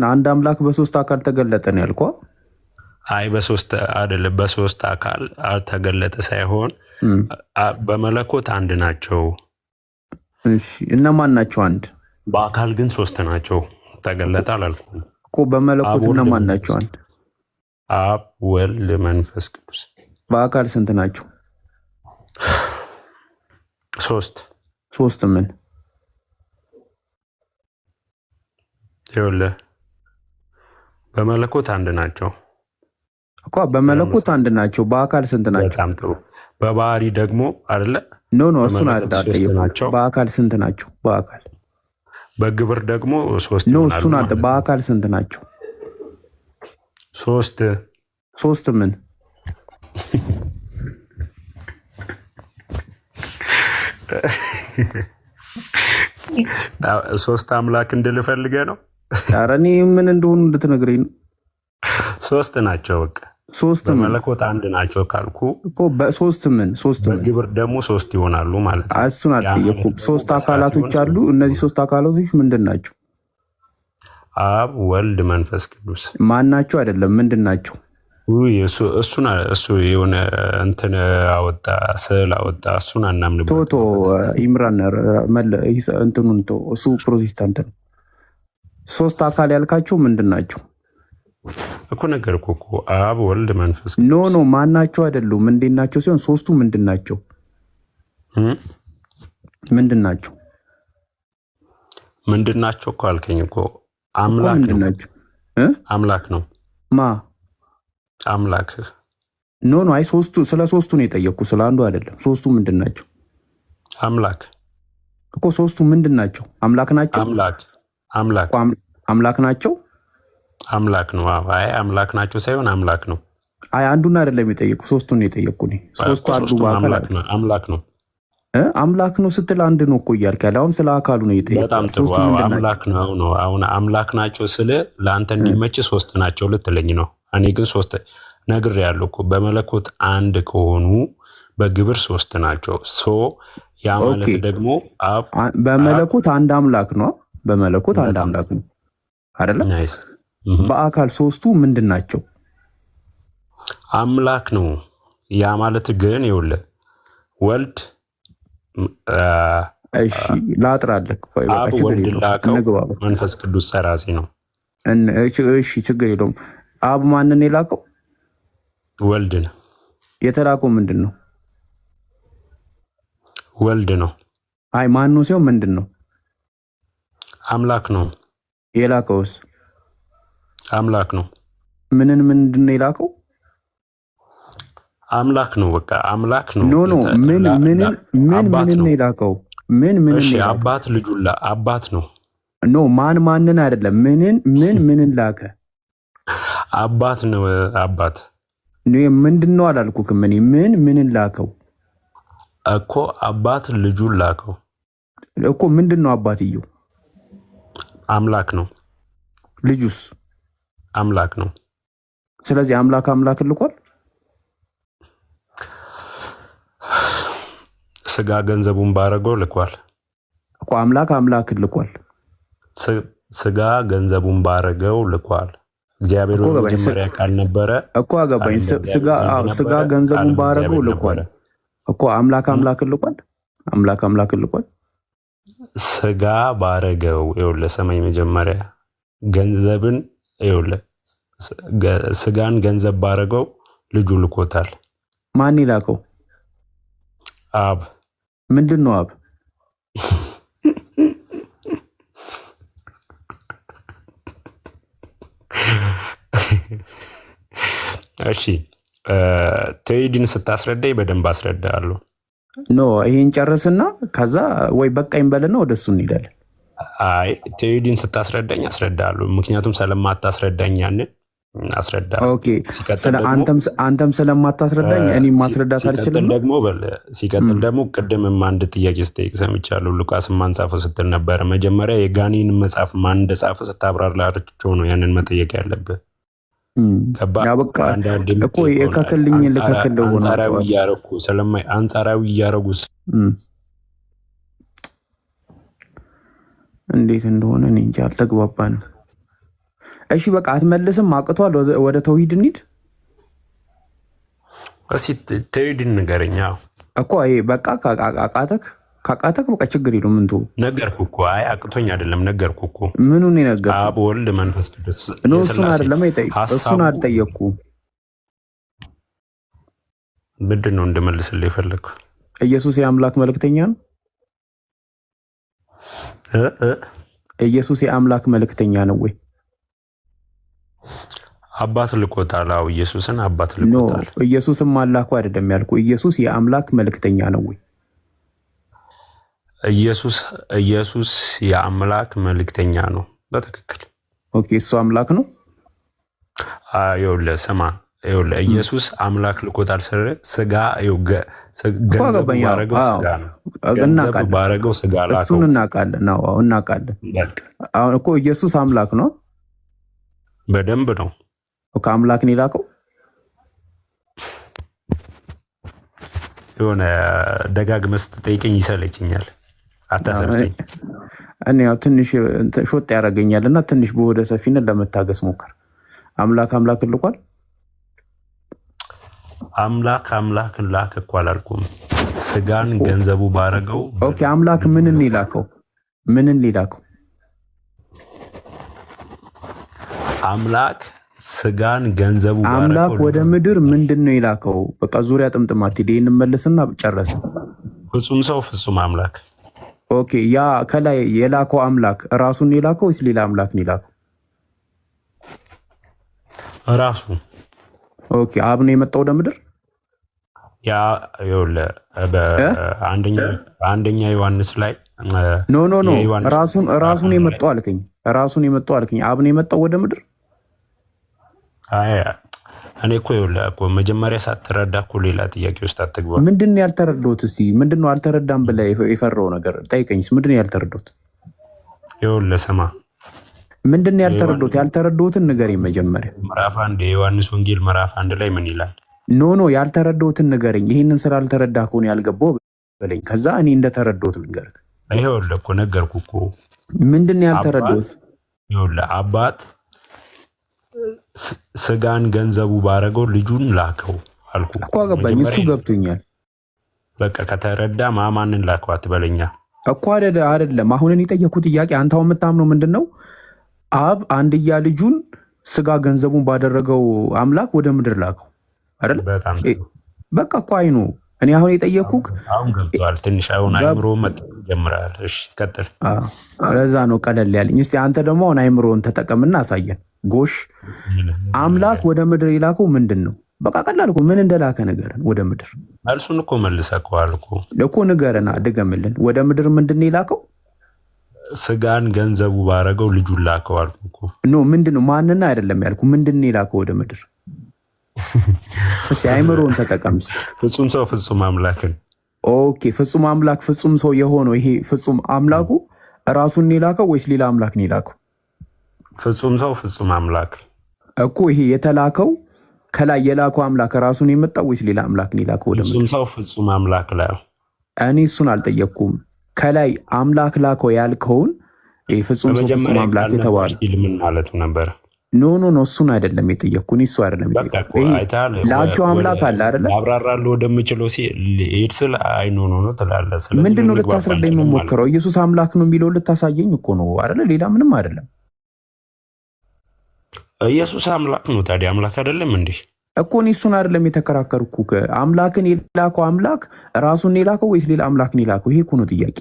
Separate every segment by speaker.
Speaker 1: አንድ አምላክ በሶስት አካል ተገለጠ ነው ያልከው?
Speaker 2: አይ በሶስት አይደለም፣ በሶስት አካል አልተገለጠ ሳይሆን በመለኮት አንድ ናቸው።
Speaker 1: እሺ እነማን ናቸው? አንድ
Speaker 2: በአካል ግን ሶስት ናቸው። ተገለጠ አላልኩም
Speaker 1: እኮ። በመለኮት እነማን ናቸው? አንድ
Speaker 2: አብ፣ ወልድ፣ መንፈስ ቅዱስ።
Speaker 1: በአካል ስንት ናቸው?
Speaker 2: ሶስት።
Speaker 1: ሶስት ምን?
Speaker 2: ይኸውልህ በመለኮት አንድ ናቸው
Speaker 1: እኮ። በመለኮት አንድ ናቸው። በአካል ስንት ናቸው?
Speaker 2: በጣም ጥሩ። በባህሪ ደግሞ አይደለ?
Speaker 1: ኖ እሱን አይደለም። በአካል ስንት ናቸው? በአካል
Speaker 2: በግብር ደግሞ ሶስት
Speaker 1: ኖ እሱን አለ። በአካል ስንት ናቸው?
Speaker 2: ሶስት።
Speaker 1: ሶስት ምን?
Speaker 2: ሶስት አምላክ እንድልፈልገህ ነው?
Speaker 1: ኧረ እኔ ምን እንደሆኑ እንድትነግረኝ ነው።
Speaker 2: ሶስት ናቸው በቃ።
Speaker 1: ሶስት
Speaker 2: በመለኮት አንድ ናቸው ካልኩ
Speaker 1: እኮ በሶስት ምን? ሶስት ምን?
Speaker 2: በግብር ደግሞ ሶስት ይሆናሉ ማለት ነው።
Speaker 1: እሱን አልጠየኩም። ሶስት አካላቶች አሉ። እነዚህ ሶስት አካላቶች ምንድን ናቸው?
Speaker 2: አብ፣ ወልድ፣ መንፈስ ቅዱስ።
Speaker 1: ማን ናቸው? አይደለም ምንድን ናቸው?
Speaker 2: እሱ የሆነ እንትን አወጣ፣ ስዕል አወጣ። እሱን አናምንበት።
Speaker 1: ቶቶ ኢምራን እንትኑን እሱ ፕሮቴስታንት ነው። ሶስት አካል ያልካቸው ምንድን ናቸው
Speaker 2: እኮ? ነገርኩ እኮ አብ፣ ወልድ፣ መንፈስ
Speaker 1: ኖ ማን ናቸው አይደሉም። ምንድን ናቸው ሲሆን ሶስቱ ምንድን ናቸው? ምንድን ናቸው?
Speaker 2: ምንድን ናቸው እኮ አልከኝ እኮ። አምላክ
Speaker 1: ምንድን ናቸው?
Speaker 2: አምላክ ነው።
Speaker 1: ማ
Speaker 2: አምላክ?
Speaker 1: ኖ አይ ሶስቱ፣ ስለ ሶስቱ ነው የጠየቅኩ፣ ስለ አንዱ አይደለም። ሶስቱ ምንድን ናቸው?
Speaker 2: አምላክ
Speaker 1: እኮ። ሶስቱ ምንድን ናቸው? አምላክ ናቸው። አምላክ ናቸው።
Speaker 2: አምላክ ነው። አይ አምላክ ናቸው ሳይሆን አምላክ ነው።
Speaker 1: አይ አንዱን አይደለም የጠየቅኩ፣ ሶስቱን ነው የጠየቅኩ። ሶስቱ አሉ በአካል
Speaker 2: አምላክ ነው።
Speaker 1: አምላክ ነው ስትል አንድ ነው እኮ እያልክ ያለ። አሁን ስለ አካሉ ነው የጠየቅኩ።
Speaker 2: በጣም ጥሩ። አምላክ ነው። አሁን አምላክ ናቸው ስለ ለአንተ እንዲመች ሶስት ናቸው ልትለኝ ነው። እኔ ግን ሶስት ነግሬሃለሁ እኮ። በመለኮት አንድ ከሆኑ በግብር ሶስት ናቸው። ያ ማለት ደግሞ
Speaker 1: በመለኮት አንድ አምላክ ነው። በመለኮት አንድ አምላክ ነው አይደለ? በአካል ሶስቱ ምንድን ናቸው?
Speaker 2: አምላክ ነው። ያ ማለት ግን ይኸውልህ ወልድ
Speaker 1: እሺ ላጥራለህ።
Speaker 2: አብ ወልድ ላከው፣ መንፈስ ቅዱስ ሰራጺ ነው።
Speaker 1: እሺ ችግር የለውም። አብ ማንን የላከው?
Speaker 2: ወልድን።
Speaker 1: የተላከው ምንድን ነው?
Speaker 2: ወልድ ነው።
Speaker 1: አይ ማን ነው ሲሆን ምንድን ነው?
Speaker 2: አምላክ ነው።
Speaker 1: የላከውስ?
Speaker 2: አምላክ ነው።
Speaker 1: ምንድን ነው የላከው?
Speaker 2: አምላክ ነው። በቃ አምላክ ነው።
Speaker 1: ኖ ምን ነው የላከው?
Speaker 2: እሺ አባት ልጁላ አባት ነው።
Speaker 1: ኖ ማንን አይደለም። ምንን ላከ?
Speaker 2: አባት ነው። አባት
Speaker 1: ምንድን ነው አላልኩክም። እኔ ምንን ላከው
Speaker 2: እኮ። አባት ልጁን ላከው
Speaker 1: እኮ። ምንድን ነው አባትየው?
Speaker 2: አምላክ ነው።
Speaker 1: ልጁስ?
Speaker 2: አምላክ ነው።
Speaker 1: ስለዚህ አምላክ ልኳል።
Speaker 2: ስጋ ገንዘቡን ባረገው ልኳል
Speaker 1: እኮ። አምላክ ልኳል።
Speaker 2: ስጋ ገንዘቡን ባረገው ልኳል። እግዚአብሔር መጀመሪያ ቃል ነበረ እኮ።
Speaker 1: አገባኝ። ስጋ ገንዘቡን ባረገው ልኳል እኮ። አምላክ ልኳል። አምላክ ልኳል።
Speaker 2: ስጋ ባረገው ይኸውልህ፣ ሰማይ መጀመሪያ ገንዘብን ይኸውልህ፣ ስጋን ገንዘብ ባረገው ልጁ ልኮታል።
Speaker 1: ማን ይላከው?
Speaker 2: አብ።
Speaker 1: ምንድን ነው አብ?
Speaker 2: እሺ ቴዲን ስታስረዳኝ በደንብ አስረዳለሁ።
Speaker 1: ኖ ይሄን ጨርስና ከዛ ወይ በቃኝ በልና ወደሱ እንሄዳለን።
Speaker 2: አይ ቴዲን ስታስረዳኝ አስረዳለሁ። ምክንያቱም ስለማታስረዳኝ ያንን አስረዳለሁ።
Speaker 1: ኦኬ አንተም ስለማታስረዳኝ እኔም ማስረዳት አልችልም።
Speaker 2: ሲቀጥል ደግሞ ቅድምም አንድ ጥያቄ ስጠይቅ ሰምቻለሁ። ሉቃስ ማን ጻፈው ስትል ነበረ። መጀመሪያ የጋኔን መጽሐፍ ማን እንደጻፈ ስታብራራቸው ነው ያንን መጠየቅ ያለብህ።
Speaker 1: እኮ የከክልኝ ልከክል
Speaker 2: አንጻራዊ እያረጉ
Speaker 1: እንዴት እንደሆነ እኔ እንጃ፣ አልተግባባንም። እሺ በቃ አትመልስም፣ አቅቷል። ወደ ተውሂድ እንሂድ
Speaker 2: እስኪ። ተውሂድ ንገረኝ
Speaker 1: እኮ ይሄ በቃ ካቃተክ በቃ ችግር የለውም። ምንቱ
Speaker 2: ነገርኩህ እኮ። አይ አቅቶኝ አይደለም ነገርኩህ እኮ።
Speaker 1: ምኑን የነገርኩህ?
Speaker 2: አብ ወልድ መንፈስ ቅዱስ።
Speaker 1: እሱን አይደለም እሱን አልጠየቅኩም።
Speaker 2: ምንድን ነው እንድመልስልህ የፈለግኩህ?
Speaker 1: ኢየሱስ የአምላክ መልእክተኛ ነው? ኢየሱስ የአምላክ መልእክተኛ ነው ወይ?
Speaker 2: አባት ልኮታል። አዎ ኢየሱስን አባት ልኮታል።
Speaker 1: ኢየሱስም አላኩ አይደለም ያልኩ። ኢየሱስ የአምላክ መልእክተኛ ነው ወይ?
Speaker 2: ኢየሱስ የአምላክ መልእክተኛ ነው። በትክክል
Speaker 1: ኦኬ። እሱ አምላክ ነው።
Speaker 2: ይኸውልህ ስማ፣ ይኸውልህ ኢየሱስ አምላክ ልኮታል። ስጋ ገንዘቡ ባረገው ስጋ ነው። ገንዘቡ ባረገው ስጋ ላከው።
Speaker 1: እሱን እናውቃለን። እናውቃለን። አሁን እኮ ኢየሱስ አምላክ ነው።
Speaker 2: በደንብ ነው።
Speaker 1: ከአምላክ ነው የላከው።
Speaker 2: የሆነ ደጋግመህ ስትጠይቀኝ ይሰለችኛል። አታሰርችኝ።
Speaker 1: እኔ ያው ትንሽ ሾጥ ያደርገኛል እና ትንሽ በወደ ሰፊነት ለመታገስ ሞክር። አምላክ ልኳል።
Speaker 2: አምላክን ላከ እኮ አላልኩም። ስጋን ገንዘቡ ባረገው።
Speaker 1: ኦኬ አምላክ ምንን ሊላከው?
Speaker 2: አምላክ ስጋን ገንዘቡ ባረገው።
Speaker 1: አምላክ ወደ ምድር ምንድን ነው የላከው? በቃ ዙሪያ ጥምጥማት ሄደ። እንመለስና ጨረስን።
Speaker 2: ፍጹም ሰው ፍጹም አምላክ።
Speaker 1: ኦኬ ያ ከላይ የላከው አምላክ ራሱን የላከው ወይስ ሌላ አምላክ ነው የላከው?
Speaker 2: ራሱ።
Speaker 1: ኦኬ አብ ነው የመጣው ወደ ምድር።
Speaker 2: ያ ይኸውልህ በአንደኛ ዮሐንስ ላይ
Speaker 1: ኖ ራሱን የመጣው አልከኝ። አብ ነው የመጣው ወደ ምድር።
Speaker 2: አይ እኔ እኮ ይኸውልህ እኮ መጀመሪያ ሳትረዳ እኮ ሌላ ጥያቄ ውስጥ አትግባ።
Speaker 1: ምንድን ነው ያልተረዳሁት? እስኪ ምንድን ነው አልተረዳም ብለህ የፈራው ነገር ጠይቀኝ። ምንድን ነው ያልተረዳሁት?
Speaker 2: ይኸውልህ ስማ፣
Speaker 1: ምንድን ነው ያልተረዳሁት? ያልተረዳሁትን ንገረኝ መጀመሪያ።
Speaker 2: ምዕራፍ 1 የዮሐንስ ወንጌል ምዕራፍ 1 ላይ ምን ይላል?
Speaker 1: ኖ ያልተረዳሁትን ንገረኝ። ይህንን ስላልተረዳህ ከሆነ ያልገባው በለኝ። ከዛ እኔ እንደተረዳሁት ልንገርህ።
Speaker 2: ይኸውልህ እኮ ነገርኩህ እኮ።
Speaker 1: ምንድን ነው ያልተረዳሁት?
Speaker 2: ይኸውልህ አባት ስጋን ገንዘቡ ባረገው ልጁን ላከው አልኩህ
Speaker 1: እኮ። አገባኝ፣ እሱ ገብቶኛል።
Speaker 2: በቃ ከተረዳ ማንን ላከው አትበለኛ
Speaker 1: እኮ። አይደለም አሁን እኔ የጠየኩት ጥያቄ አንተ አሁን የምታምነው ምንድን ነው? አብ አንድያ ልጁን ስጋ ገንዘቡን ባደረገው አምላክ ወደ ምድር ላከው አይደል? በቃ እኮ አይኑ እኔ አሁን የጠየኩህ
Speaker 2: አሁን ገብቷል። ትንሽ አሁን አይምሮ መጠቀም ጀምራል። እሺ ቀጥል።
Speaker 1: ለዛ ነው ቀለል ያለኝ። እስቲ አንተ ደግሞ አሁን አይምሮን ተጠቀምና አሳየን። ጎሽ አምላክ ወደ ምድር የላከው ምንድን ነው? በቃ ቀላል እኮ። ምን እንደላከ ንገረን። ወደ ምድር
Speaker 2: መልሱን እኮ መልሰከዋል
Speaker 1: እኮ ንገረና ድገምልን። ወደ ምድር ምንድን ነው የላከው?
Speaker 2: ስጋን ገንዘቡ ባረገው ልጁን ላከው አልኩህ እኮ።
Speaker 1: ኖ ምንድን ነው? ማንና አይደለም ያልኩ። ምንድን ነው የላከው ወደ ምድር? እስቲ አይምሮን ተጠቀም።
Speaker 2: ፍጹም ሰው ፍጹም አምላክን።
Speaker 1: ኦኬ ፍጹም አምላክ ፍጹም ሰው የሆነው ይሄ ፍጹም አምላኩ ራሱን ነው የላከው ወይስ ሌላ አምላክ ነው የላከው?
Speaker 2: ፍጹም ሰው ፍጹም አምላክ
Speaker 1: እኮ። ይሄ የተላከው ከላይ የላከው አምላክ ራሱን የመጣው ወይስ ሌላ አምላክ ነው የላከው? ወደ
Speaker 2: ፍጹም ሰው ፍጹም አምላክ ላይ
Speaker 1: እኔ እሱን አልጠየቅኩም። ከላይ አምላክ ላከው ያልከውን ፍጹም ሰው ፍጹም አምላክ የተባለ
Speaker 2: ምን ማለቱ ነበር?
Speaker 1: ኖ እሱን አይደለም የጠየቅኩ። እሱ አይደለም ላኪው አምላክ አለ አይደለ?
Speaker 2: አብራራለሁ ወደምችለው ሄድ ስል አይ ኖ ትላለህ።
Speaker 1: ምንድን ነው ልታስረዳኝ የምሞክረው? ኢየሱስ አምላክ ነው የሚለው ልታሳየኝ እኮ ነው አይደለ? ሌላ ምንም አይደለም።
Speaker 2: ኢየሱስ አምላክ ነው። ታዲያ አምላክ አይደለም እንዴ?
Speaker 1: እኮ እኔ እሱን አይደለም የተከራከርኩ። አምላክን የላከው አምላክ ራሱን የላከው ወይስ ሌላ አምላክ ነው የላከው? ይሄ እኮ ነው ጥያቄ።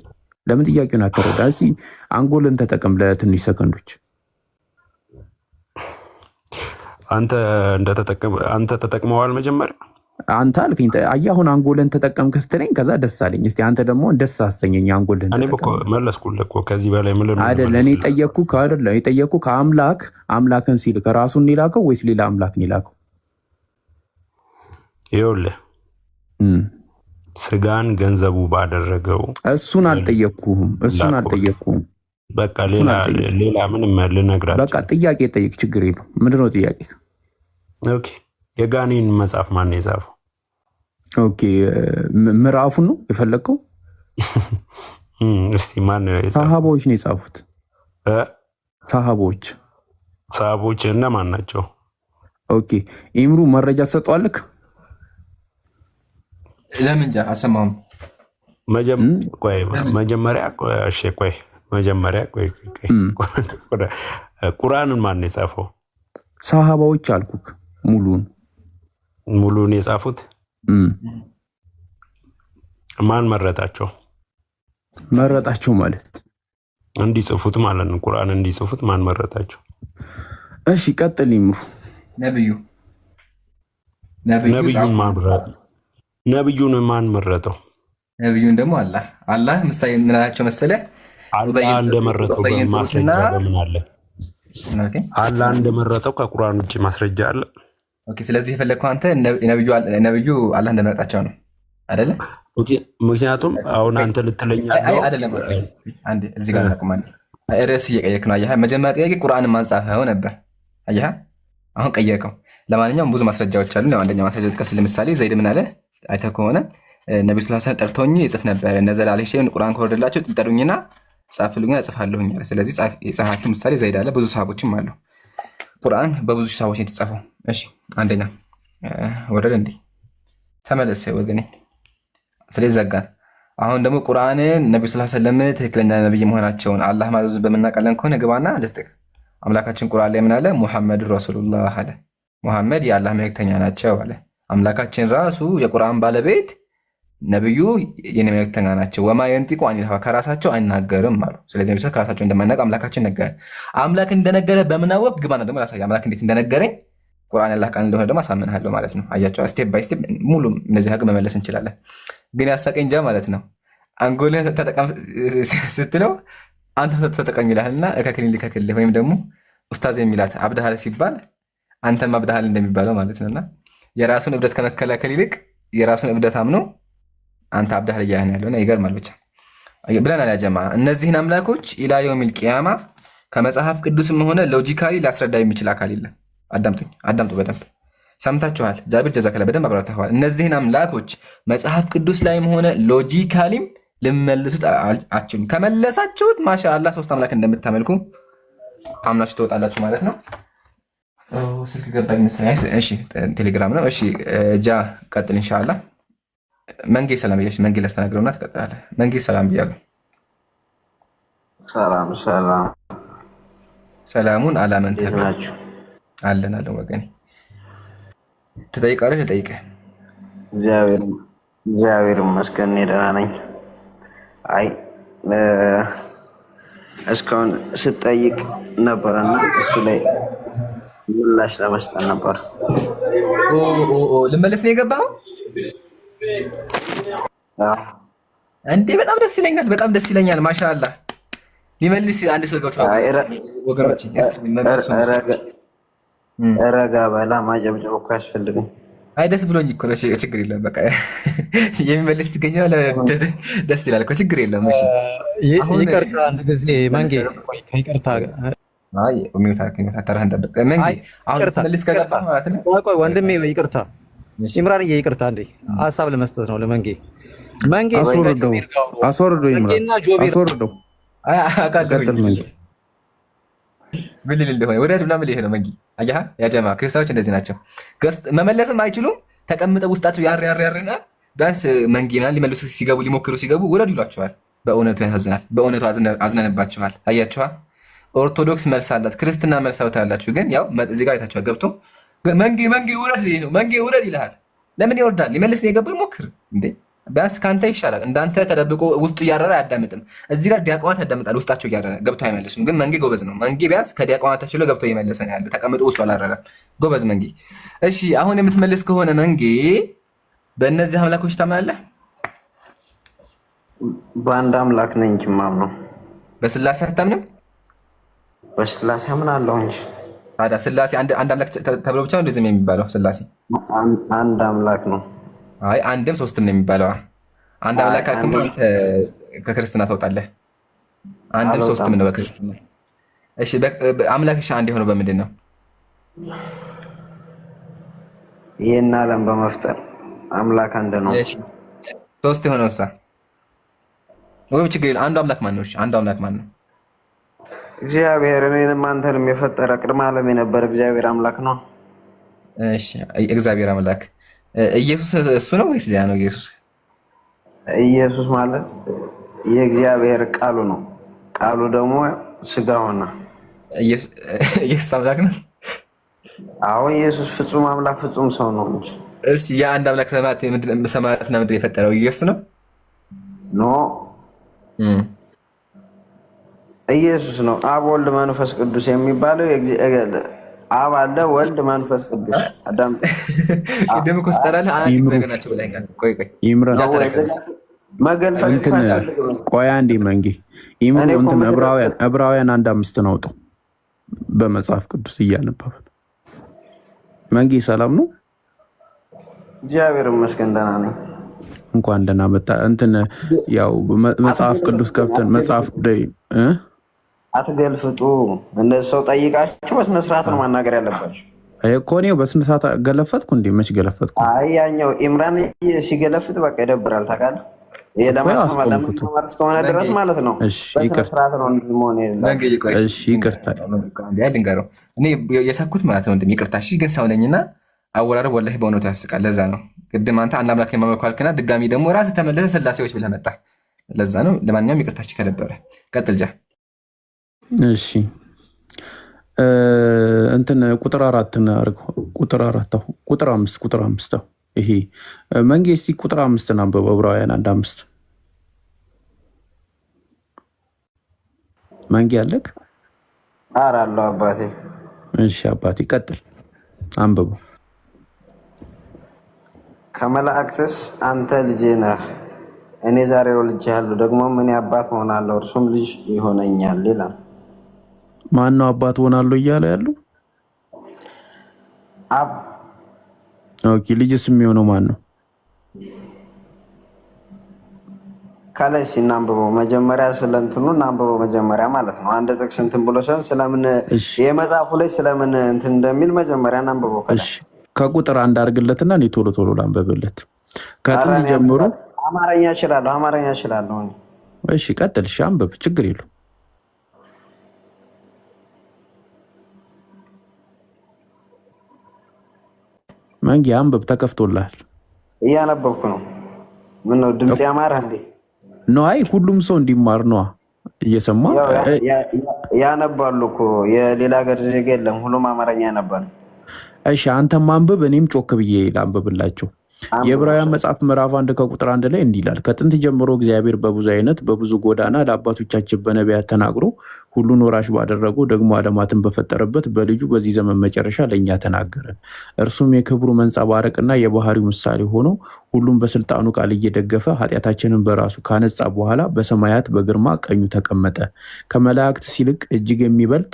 Speaker 1: ለምን ጥያቄውን አትረዳ? እስኪ አንጎልን ተጠቀም ለትንሽ ሰከንዶች።
Speaker 2: አንተ ተጠቅመዋል መጀመሪያ
Speaker 1: አንተ አልከኝ። አየህ አሁን አንጎልን ተጠቀምክ ስትለኝ ከዛ ደስ አለኝ። እስቲ አንተ ደግሞ ደስ አሰኘኝ። አንጎልን ተጠቀም።
Speaker 2: እኔ መለስኩልህ እኮ። ከዚህ በላይ ምን ልለው
Speaker 1: አይደል? እኔ ጠየቅኩህ አምላክን ሲል ከራሱን የላከው ወይስ ሌላ አምላክ ነው የላከው?
Speaker 2: ይኸውልህ ስጋን ገንዘቡ ባደረገው
Speaker 1: እሱን አልጠየቅኩህም።
Speaker 2: በቃ ሌላ ምንም ልነግርህ።
Speaker 1: በቃ ጥያቄ ጠይቅ፣ ችግር የለው። ምንድን ነው ጥያቄ?
Speaker 2: ኦኬ የጋኔን መጽሐፍ ማን የጻፈው?
Speaker 1: ኦኬ ምዕራፉን ነው የፈለግከው?
Speaker 2: እስቲ ማን?
Speaker 1: ሰሃቦች ነው የጻፉት። ሰሃቦች
Speaker 2: ሰሃቦች እነማን ናቸው?
Speaker 1: ኦኬ ኢምሩ መረጃ ትሰጠዋለህ?
Speaker 3: ለምን እንጃ አልሰማሁም።
Speaker 2: መጀመሪያ ቁርአንን ማን የጻፈው?
Speaker 1: ሰሃባዎች አልኩክ።
Speaker 2: ሙሉን የጻፉት ማን መረጣቸው?
Speaker 1: መረጣቸው ማለት
Speaker 2: እንዲጽፉት ማለት ነው። ቁርአን እንዲጽፉት ማን መረጣቸው?
Speaker 1: እሺ ቀጥል ይምሩ።
Speaker 2: ነብዩን ማን መረጠው?
Speaker 3: ነብዩን ደግሞ አላህ ምሳሌ ምን አላቸው መሰለ?
Speaker 2: አላህ እንደመረጠው ማስረጃ በምን አለ? አላህ እንደመረጠው ከቁርአን ውጭ ማስረጃ አለ?
Speaker 3: ኦኬ ስለዚህ የፈለግከው አንተ ነብዩ አላህ እንደመረጣቸው ነው አይደለ?
Speaker 2: ምክንያቱም አሁን አንተ ልትለኝ
Speaker 3: አይደለም። አንዴ እዚህ ጋር እናቁማለን። ርዕስ እየቀየርክ ነው። አየህ መጀመሪያ ጥያቄ ቁርአንን ማን ጻፈው ነበር። አየህ አሁን ቀየርከው። ለማንኛውም ብዙ ማስረጃዎች አሉ። አንደኛ ማስረጃ ጥቀስ። ለምሳሌ ዘይድ ምን አለ አይተህ ከሆነ ነብዩ ሰለላሁ ዐለይሂ ወሰለም ጠርተውኝ ይጽፍ ነበር። እነዘላ አለሽ ቁርአን ከወረደላቸው ይጠሩኝና ጻፍልኝ እጽፋለሁኝ አለ። ስለዚህ ጸሐፊው ምሳሌ ዘይድ አለ። ብዙ ሰሃቦችም አሉ። ቁርአን በብዙ ሰሃቦች የተጻፈው። እሺ አንደኛ ወረደ እንዴ ተመለሰ ወገኔ። ስለዚህ ዘጋን። አሁን ደግሞ ቁርአንን ነብዩ ሰለላሁ ዐለይሂ ወሰለም ትክክለኛ ነብይ መሆናቸውን አላህ ማዘዙ በመናቀለን ከሆነ ግባና ልስጥህ። አምላካችን ቁርአን ላይ ምን አለ? ሙሐመድ ረሱሉላህ አለ። ሙሐመድ የአላህ መልእክተኛ ናቸው አለ። አምላካችን ራሱ የቁርአን ባለቤት ነብዩ የኔ መልእክተኛ ናቸው። ወማ የንጢቁ አኒል ሀዋ ከራሳቸው አይናገርም አሉ። ስለዚህ ነብዩ ከራሳቸው እንደማይናገር አምላካችን ነገረን። አምላክ እንደነገረ በምናወቅ ግባና ደግሞ ላሳይ። አምላክ እንዴት እንደነገረኝ ቁርአን ያላህ ቃል እንደሆነ ደግሞ አሳምንሃለሁ ማለት ነው። አያቸው ስቴፕ ባይ ስቴፕ ሙሉ እነዚህ ሀቅ መመለስ እንችላለን። ግን ያሳቀኝ እንጃ ማለት ነው። አንጎልህ ተጠቀም ስትለው አንተ ተጠቀም ይልሃልና እከክልኝ ልከክልህ ወይም ደግሞ ኡስታዝ የሚላት አብደሃል ሲባል አንተም አብደሃል እንደሚባለው ማለት ነውና የራሱን እብደት ከመከላከል ይልቅ የራሱን እብደት አምኖ አንተ አብደሃል እያልን ያለውና ይገርማል። ብቻ ብለናል ያ ጀማ እነዚህን አምላኮች ኢላ የውሚል ቂያማ ከመጽሐፍ ቅዱስም ሆነ ሎጂካሊ ሊያስረዳ የሚችል አካል የለም። አዳምጡ በደንብ ሰምታችኋል። ጃቢር ጀዛከላ በደንብ አብራርተዋል። እነዚህን አምላኮች መጽሐፍ ቅዱስ ላይም ሆነ ሎጂካሊም ልመልሱት አችሉም። ከመለሳችሁት ማሻአላህ ሶስት አምላክ እንደምታመልኩ አምናችሁ ትወጣላችሁ ማለት ነው። ስልክ ገባኝ መሰለኝ። እሺ ቴሌግራም ነው። እሺ ጃ ቀጥል ኢንሻአላህ። መንጌ ሰላም ብያለሁ። መንጌ ላስተናግረውና ትቀጥላለህ። መንጌ ሰላም ብያለሁ። ሰላሙን አላመን ተናችሁ አለን ወገኔ። ትጠይቃለህ? ልጠይቅህ።
Speaker 4: እግዚአብሔር ይመስገን ደህና ነኝ። አይ እስካሁን ስጠይቅ ነበረና እሱ ላይ ምላሽ ለመስጠት ነበር።
Speaker 3: ልመለስ ነው የገባኸው እንዴ? በጣም ደስ ይለኛል፣ በጣም ደስ ይለኛል። ማሻአላህ ሊመልስ አንድ ሰው ገብቷል ወገኖች።
Speaker 4: ረጋ በላ ማጨብጨብ እኮ አያስፈልግም።
Speaker 3: አይ ደስ ብሎኝ እኮ ነው። ችግር የለም በቃ የሚመልስ ይገኛል። ደስ ይላል እኮ ችግር የለም። እሺ
Speaker 5: ይቅርታ አንድ ጊዜ መንጌ ይቅርታ።
Speaker 3: አይ ተራህን ጠብቅ መንጌ። አሁን መልስ ከገባ ማለት ነው።
Speaker 5: ቆይ ወንድሜ ይቅርታ፣ ኢምራንዬ ይቅርታ። እንዴ ሀሳብ ለመስጠት ነው ለመንጌ። መንጌ
Speaker 1: አስወርደው አስወርደው።
Speaker 3: አይ አቃቀጥል መንጌ ምን እንደሆነ ወዳጅ ምናምን ሊሄድ ነው መንጌ። አያህ ያ ጀማ ክርስቲያኖች እንደዚህ ናቸው። መመለስም አይችሉም። ተቀምጠው ውስጣቸው ያርና ቢያንስ መንጌና ሊመልሱ ሊሞክሩ ሲገቡ ውረዱ ይሏቸዋል። በእውነቱ ያሳዝናል። በእውነቱ አዝነንባቸዋል። አያችኋ ኦርቶዶክስ መልስ አላት፣ ክርስትና መልስ አላችሁ። ግን ያው እዚህ ጋር አይታችኋል። ገብቶ መንጌ ውረድ ነው መንጌ ውረድ ይልሃል። ለምን ይወርዳል? ሊመልስ ነው የገባው። ይሞክር እንዴ ቢያንስ ከአንተ ይሻላል። እንዳንተ ተደብቆ ውስጡ እያረረ አያዳምጥም። እዚህ ጋር ዲያቆናት ያዳምጣል፣ ውስጣቸው እያረረ ገብቶ አይመልሱም። ግን መንጌ ጎበዝ ነው። መንጌ ቢያንስ ከዲያቆናት ተችሎ ገብቶ እየመለሰ ነው ያለው፣ ተቀምጦ ውስጡ አላረረ። ጎበዝ መንጌ። እሺ አሁን የምትመልስ ከሆነ መንጌ በእነዚህ አምላኮች ታምናለህ?
Speaker 4: በአንድ አምላክ ነኝ እንጂ የማምነው።
Speaker 3: በስላሴ አታምንም?
Speaker 4: በስላሴ አምናለሁ እንጂ።
Speaker 3: ታዲያ ስላሴ አንድ አምላክ ተብሎ ብቻ እንደዚህ የሚባለው ስላሴ
Speaker 4: አንድ አምላክ ነው።
Speaker 3: አይ አንድም ሶስትም ነው የሚባለው። አንድ አምላክ ካልክም ከክርስትና ትወጣለህ። አንድም ሶስትም ነው በክርስትና። እሺ አምላክሽ አንድ የሆነው በምንድን ነው?
Speaker 4: ይህን ዓለም በመፍጠር አምላክ አንድ ነው።
Speaker 3: እሺ ሶስት የሆነው እሳ ወይ ችግር የለም። አንዱ አምላክ ማን ነው? እሺ አንዱ አምላክ ማን ነው?
Speaker 4: እግዚአብሔር እኔንም አንተንም የፈጠረ ቅድመ ዓለም የነበረ እግዚአብሔር አምላክ ነው።
Speaker 3: እሺ እግዚአብሔር አምላክ ኢየሱስ እሱ ነው ወይስ ሌላ ነው?
Speaker 4: ኢየሱስ ማለት የእግዚአብሔር ቃሉ ነው። ቃሉ ደግሞ ስጋ ሆነ።
Speaker 3: ኢየሱስ አምላክ ነው?
Speaker 4: አሁን ኢየሱስ ፍጹም አምላክ ፍጹም ሰው ነው እንጂ።
Speaker 3: እሺ የአንድ አምላክ ሰማያትና ምድር የፈጠረው ኢየሱስ ነው?
Speaker 4: ኖ ኢየሱስ ነው። አብ ወልድ መንፈስ ቅዱስ የሚባለው አብ አለ፣ ወልድ መንፈስ ቅዱስ። አዳምጥ።
Speaker 3: ቅድም እኮ ስተራለህ አንድ እግዚአብሔር ናቸው ብለኸኛል። ቆይ
Speaker 1: መገልፈጥ ቆይ አንዴ መንጌ ኢምሩ እንትን ዕብራውያን 1:5 ነው አውጣው በመጽሐፍ ቅዱስ እያነበብን። መንጌ ሰላም ነው?
Speaker 4: እግዚአብሔር ይመስገን ደህና ነኝ።
Speaker 1: እንኳን ደህና መጣ። እንትን ያው መጽሐፍ ቅዱስ ከብተን መጽሐፍ ጉዳይ
Speaker 4: አትገልፍጡ። እንደ ሰው ጠይቃችሁ በስነ ስርዓት ነው ማናገር ያለባችሁ።
Speaker 1: እኮ እኔው በስነ ስርዓት ገለፈጥኩ እንዴ? መች ገለፈጥኩ?
Speaker 4: አይ ያኛው ኢምራን ሲገለፍጥ በቃ ይደብራል። ታውቃለህ? ይሄ ለማስተማር ከሆነ ድረስ ማለት ነው። በስነ ስርዓት ነው መሆን የለም።
Speaker 1: እሺ ይቅርታ
Speaker 3: ድንገረው እኔ የሳኩት ማለት ነው። እንደም ይቅርታ። እሺ ግን ሰው ነኝና አወራረብ ወላሂ በእውነቱ ያስቃል። ለዛ ነው ቅድም አንተ አንድ አምላክ የማመልኩ አልክና ድጋሚ ደግሞ ራስህ ተመለሰ ስላሴዎች ብለህ መጣ። ለዛ ነው። ለማንኛውም ይቅርታሽ ከነበረ ቀጥል ጃ።
Speaker 1: እሺ እንትን ቁጥር 4 አድርገው። ቁጥር 4 ቁጥር 5 ይሄ መንጌ እስቲ ቁጥር 5 አንብበው። ዕብራውያን 1:5 መንጌ አለክ?
Speaker 4: ኧረ አለው አባቴ።
Speaker 1: እሺ አባቴ ቀጥል አንብበው።
Speaker 4: ከመላእክትስ አንተ ልጄ ነህ፣ እኔ ዛሬ ወልጄሃለሁ፣ ደግሞ እኔ አባት ሆናለሁ፣ እርሱም ልጅ ይሆነኛል ይላል።
Speaker 1: ማን ነው አባት ሆናለሁ እያለ ያለው?
Speaker 4: አብ።
Speaker 1: ኦኬ ልጅስ የሚሆነው ማን ነው?
Speaker 4: ከላይ ሲናንብበው መጀመሪያ ስለንትኑ እናንብበው መጀመሪያ ማለት ነው። አንድ ጥቅስ እንትን ብሎ ሲሆን ስለምን የመጽሐፉ ላይ ስለምን እንትን እንደሚል መጀመሪያ እናንብበው።
Speaker 1: እሺ ከቁጥር 1 አድርግለትና እኔ ቶሎ ላንብብለት። ከጥንት ጀምሮ
Speaker 4: አማርኛ እችላለሁ።
Speaker 1: እሺ ቀጥል። እሺ አንብብ፣ ችግር የለው። መንጌ አንብብ፣ ተከፍቶልሃል።
Speaker 4: እያነበብኩ ነው። ምን ነው ድምጽ ያማረህ እንዴ?
Speaker 1: ነው አይ ሁሉም ሰው እንዲማር ነው እየሰማ
Speaker 4: ያነባሉ እኮ የሌላ ሀገር ዜጋ የለም፣ ሁሉም አማርኛ ያነባል።
Speaker 1: እሺ አንተም አንብብ፣ እኔም ጮክ ብዬ ላንብብላቸው። የዕብራውያን መጽሐፍ ምዕራፍ 1 ከቁጥር 1 ላይ እንዲህ ይላል። ከጥንት ጀምሮ እግዚአብሔር በብዙ አይነት በብዙ ጎዳና ለአባቶቻችን በነቢያት ተናግሮ ሁሉን ወራሽ ባደረገው ደግሞ ዓለማትን በፈጠረበት በልጁ በዚህ ዘመን መጨረሻ ለእኛ ተናገረን። እርሱም የክብሩ መንጸባረቅና የባህሪው ምሳሌ ሆኖ ሁሉም በስልጣኑ ቃል እየደገፈ ኃጢአታችንን በራሱ ካነጻ በኋላ በሰማያት በግርማ ቀኙ ተቀመጠ። ከመላእክት ይልቅ እጅግ የሚበልጥ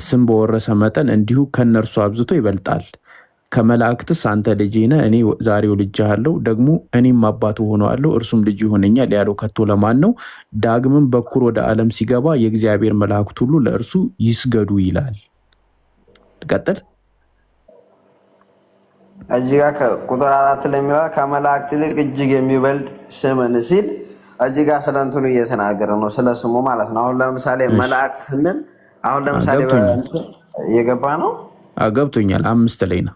Speaker 1: ስም በወረሰ መጠን እንዲሁ ከነርሱ አብዝቶ ይበልጣል። ከመላእክትስ አንተ ልጄ ነህ፣ እኔ ዛሬ ወልጄሃለሁ፣ ደግሞ እኔም አባቱ ሆነዋለሁ፣ እርሱም ልጅ ይሆነኛል ያለው ከቶ ለማን ነው? ዳግምም በኩር ወደ ዓለም ሲገባ የእግዚአብሔር መላእክት ሁሉ ለእርሱ ይስገዱ ይላል። ቀጥል።
Speaker 4: እዚህ ጋር ቁጥር 4 ላይ የሚለው ከመላእክት ይልቅ እጅግ የሚበልጥ ስምን ሲል እዚህ ጋር ስለ እንትኑ እየተናገረ ነው፣ ስለ ስሙ ማለት ነው። አሁን ለምሳሌ መላእክት ስንል አሁን ለምሳሌ የገባ ነው።
Speaker 1: ገብቶኛል። 5 ላይ ነው።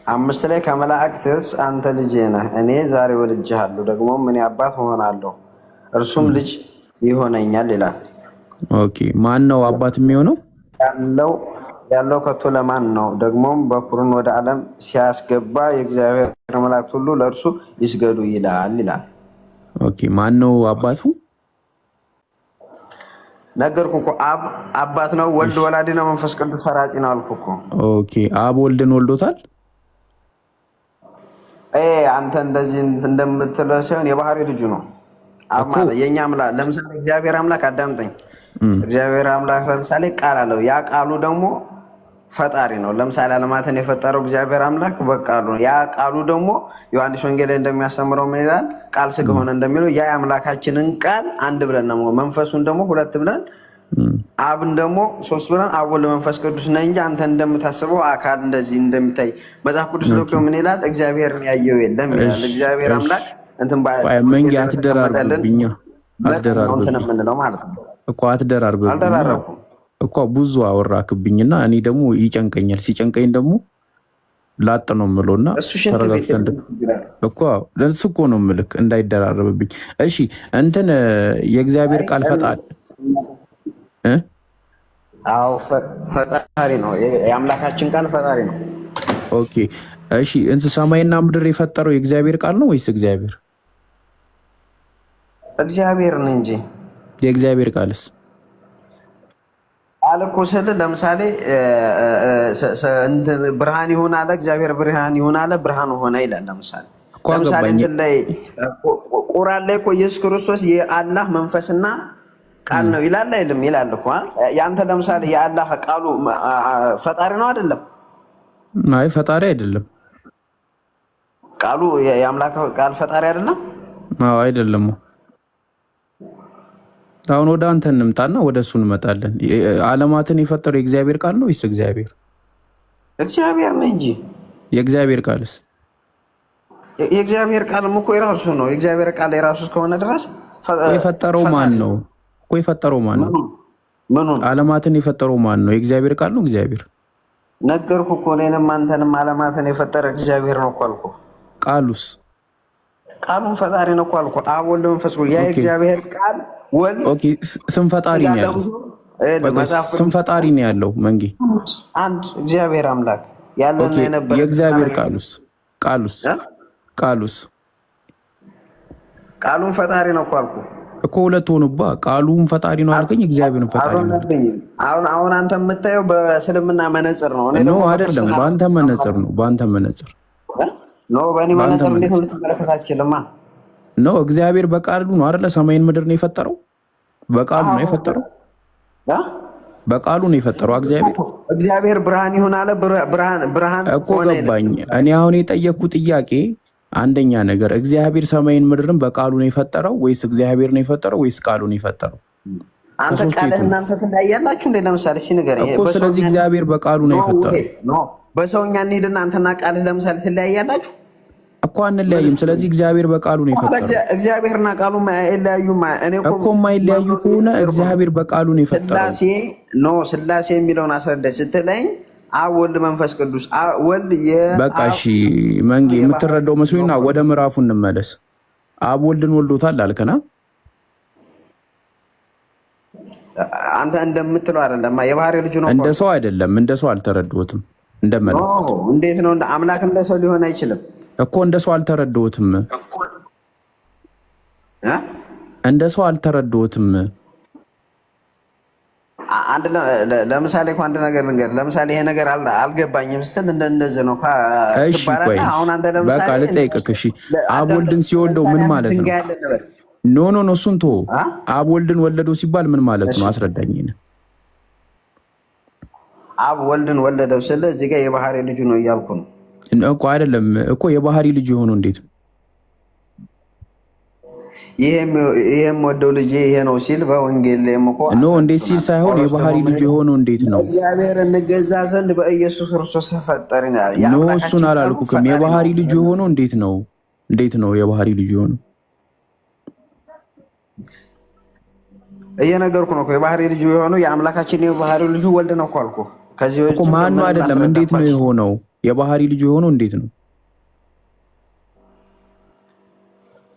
Speaker 4: 5 ላይ ከመላእክትስ አንተ ልጄ ነህ፣ እኔ ዛሬ ወልጄሃለሁ፣ ደግሞ እኔ አባት ሆናለሁ፣ እርሱም ልጅ ይሆነኛል ይላል።
Speaker 1: ኦኬ ማን ነው አባት የሚሆነው?
Speaker 4: ያለው ከቶ ለማን ነው? ደግሞም በኩርን ወደ ዓለም ሲያስገባ የእግዚአብሔር መላእክት ሁሉ ለእርሱ ይስገዱ ይላል።
Speaker 1: ኦኬ ማን ነው አባቱ?
Speaker 4: ነገርኩህ እኮ አብ አባት ነው፣ ወልድ ወላዲ ነው፣ መንፈስ ቅዱስ ሰራጺ ነው አልኩህ እኮ።
Speaker 1: ኦኬ አብ ወልድን ወልዶታል።
Speaker 4: አንተ እንደዚህ እንደምትለው ሳይሆን የባህሪ ልጁ ነው አብ ማለት የኛ አምላክ። ለምሳሌ እግዚአብሔር አምላክ አዳምጠኝ። እግዚአብሔር አምላክ ለምሳሌ ቃል አለው። ያ ቃሉ ደግሞ ፈጣሪ ነው። ለምሳሌ ዓለማትን የፈጠረው እግዚአብሔር አምላክ በቃሉ ነው። ያ ቃሉ ደግሞ ዮሐንስ ወንጌል ላይ እንደሚያስተምረው ምን ይላል? ቃል ሥጋ ሆነ እንደሚለው ያ አምላካችንን ቃል አንድ ብለን ነው፣ መንፈሱን ደግሞ 2 ብለን፣ አብን ደግሞ 3 ብለን አብ ወልድ መንፈስ ቅዱስ ነው እንጂ አንተ እንደምታስበው አካል እንደዚህ እንደሚታይ መጽሐፍ ቅዱስ ነው። ምን ይላል? እግዚአብሔርን ያየው የለም ይላል። እግዚአብሔር አምላክ እንትን
Speaker 1: መንጌ አትደራርብኛ፣
Speaker 4: እንትን የምንለው ማለት ነው።
Speaker 1: እኮ አትደራርብብኝ
Speaker 4: አልደራረኩም
Speaker 1: እኮ ብዙ አወራክብኝና እኔ ደግሞ ይጨንቀኛል። ሲጨንቀኝ ደግሞ ላጥ ነው የምለውና
Speaker 4: እሱ ሽንት ቤት
Speaker 1: እኮ ለሱ እኮ ነው ምልክ እንዳይደራረብብኝ። እሺ እንትን የእግዚአብሔር ቃል ፈጣሪ
Speaker 4: አዎ ፈጣሪ ነው። የአምላካችን ቃል ፈጣሪ ነው።
Speaker 1: ኦኬ እሺ ሰማይና ምድር የፈጠረው የእግዚአብሔር ቃል ነው ወይስ እግዚአብሔር?
Speaker 4: እግዚአብሔር ነው እንጂ
Speaker 1: የእግዚአብሔር ቃልስ
Speaker 4: ቃል እኮ ስል ለምሳሌ ብርሃን ይሁን አለ እግዚአብሔር፣ ብርሃን ይሁን አለ ብርሃን ሆነ ይላል። ለምሳሌ እንትን ላይ ቁርአን ላይ እኮ ኢየሱስ ክርስቶስ የአላህ መንፈስና ቃል ነው ይላል አይልም? ይላል እኮ። ያንተ ለምሳሌ የአላህ ቃሉ ፈጣሪ ነው አይደለም?
Speaker 1: አይ ፈጣሪ አይደለም።
Speaker 4: ቃሉ የአምላክ ቃል ፈጣሪ አይደለም?
Speaker 1: አዎ አይደለም። አሁን ወደ አንተ እንምጣና ወደ እሱ እንመጣለን። ዓለማትን የፈጠረው የእግዚአብሔር ቃል ነው ወይስ እግዚአብሔር?
Speaker 4: እግዚአብሔር ነው እንጂ።
Speaker 1: የእግዚአብሔር ቃልስ?
Speaker 4: የእግዚአብሔር ቃልም እኮ የራሱ ነው። የእግዚአብሔር ቃል የራሱ እስከሆነ ድረስ
Speaker 1: የፈጠረው ማን ነው እኮ? የፈጠረው ማን ነው?
Speaker 4: ምኑን?
Speaker 1: ዓለማትን የፈጠረው ማን ነው? የእግዚአብሔር ቃል ነው እግዚአብሔር?
Speaker 4: ነገርኩ እኮ እኔንም አንተንም ዓለማትን የፈጠረ እግዚአብሔር ነው እኮ አልኩህ።
Speaker 1: ቃሉስ?
Speaker 4: ቃሉን ፈጣሪ ነው እኮ አልኩህ። አብ ወልድ መንፈስ ቅዱስ ያ የእግዚአብሔር ቃል ወልድ።
Speaker 1: ኦኬ ስም ፈጣሪ ነው ያለው። ስም ፈጣሪ ነው ያለው መንጌ።
Speaker 4: አንድ እግዚአብሔር አምላክ ያለና የነበረ
Speaker 1: የእግዚአብሔር ቃሉስ?
Speaker 4: ቃሉን ፈጣሪ ነው እኮ አልኩህ
Speaker 1: እኮ። ሁለት ሆኑባ። ቃሉን ፈጣሪ ነው አልከኝ፣ እግዚአብሔርን ፈጣሪ ነው።
Speaker 4: አሁን አንተ የምታየው በእስልምና መነጽር ነው።
Speaker 1: ኖ አይደለም፣ በአንተ መነጽር ነው። በአንተ መነጽር
Speaker 4: ኖ፣ በእኔ መነጽር እንዴት ልትመለከት አትችልማ?
Speaker 1: ኖ እግዚአብሔር በቃሉ ነው አይደለ? ሰማይን ምድር ነው የፈጠረው። በቃሉ ነው የፈጠረው። በቃሉ ነው የፈጠረው እግዚአብሔር
Speaker 4: ብርሃን ይሁን አለ። ብርሃን
Speaker 1: እኮ ገባኝ። እኔ አሁን የጠየቅኩት ጥያቄ አንደኛ ነገር እግዚአብሔር ሰማይን ምድርን በቃሉ ነው የፈጠረው ወይስ እግዚአብሔር ነው የፈጠረው ወይስ ቃሉ ነው የፈጠረው?
Speaker 4: አንተ ቃልህ እናንተ ትለያያላችሁ እንዴ? ለምሳሌ እሺ ንገረኝ
Speaker 1: እኮ። ስለዚህ እግዚአብሔር በቃሉ ነው የፈጠረው።
Speaker 4: ኖ በሰውኛ እንሂድና አንተና ቃልህ ለምሳሌ ትለያያላችሁ
Speaker 1: እኮ። አንለያይም። ስለዚህ እግዚአብሔር በቃሉ ነው የፈጠረው።
Speaker 4: እግዚአብሔርና ቃሉ አይለያዩም። እኔ
Speaker 1: እኮ የማይለያዩ ከሆነ እግዚአብሔር በቃሉ ነው የፈጠረው።
Speaker 4: ስላሴ የሚለውን አስረዳኝ ስትለኝ አብ ወልድ መንፈስ ቅዱስ ወልድ
Speaker 1: በቃ እሺ መንጌ የምትረዳው መስሎኝና ወደ ምዕራፉ እንመለስ። አብ ወልድን ወልዶታል አልከና?
Speaker 4: አንተ እንደምትለው አይደለም። የባህሪ ልጅ ነው።
Speaker 1: እንደ ሰው አይደለም። እንደ ሰው አልተረዳሁትም። እንደመለከት
Speaker 4: እንዴት ነው? አምላክ እንደ ሰው ሊሆን አይችልም
Speaker 1: እኮ። እንደ ሰው አልተረዳሁትም። እንደ ሰው አልተረዳሁትም።
Speaker 4: አንድ ለምሳሌ እኮ አንድ ነገር ልንገር። ለምሳሌ ይሄ ነገር አልገባኝም ስትል እንደዚህ ነው ትባላለህ። አሁን አንተ ለምሳሌ
Speaker 1: በቃ ልጠይቅህ። እሺ አብ ወልድን ሲወልደው ምን ማለት ነው? ኖ እሱን ተወው። አብ ወልድን ወለደው ሲባል ምን ማለት ነው? አስረዳኝ።
Speaker 4: አብ ወልድን ወለደው ስለ እዚህ ጋር የባህሪ ልጁ ነው እያልኩ ነው
Speaker 1: እኮ። አይደለም እኮ የባህሪ ልጁ የሆነው እንዴት ነው?
Speaker 4: ይሄም ወደው ልጅ ይሄ ነው ሲል በወንጌል ላይ
Speaker 1: ኖ እንዴት ሲል ሳይሆን የባህሪ ልጅ የሆነው እንዴት ነው?
Speaker 4: እግዚአብሔር እንገዛ ዘንድ በኢየሱስ ክርስቶስ ፈጠረን ያለ
Speaker 1: ኖ እሱን አላልኩክም። የባህሪ ልጅ የሆነው እንዴት ነው? እንዴት ነው የባህሪ ልጅ የሆነው?
Speaker 4: እየነገርኩ ነው እኮ። የባህሪ ልጁ የሆነው የአምላካችን የባህሪ ልጁ ወልድ ነው እኮ አልኩህ። ከዚህ
Speaker 1: እኮ ማን ነው? አይደለም እንዴት ነው የሆነው? የባህሪ ልጁ የሆነው እንዴት ነው?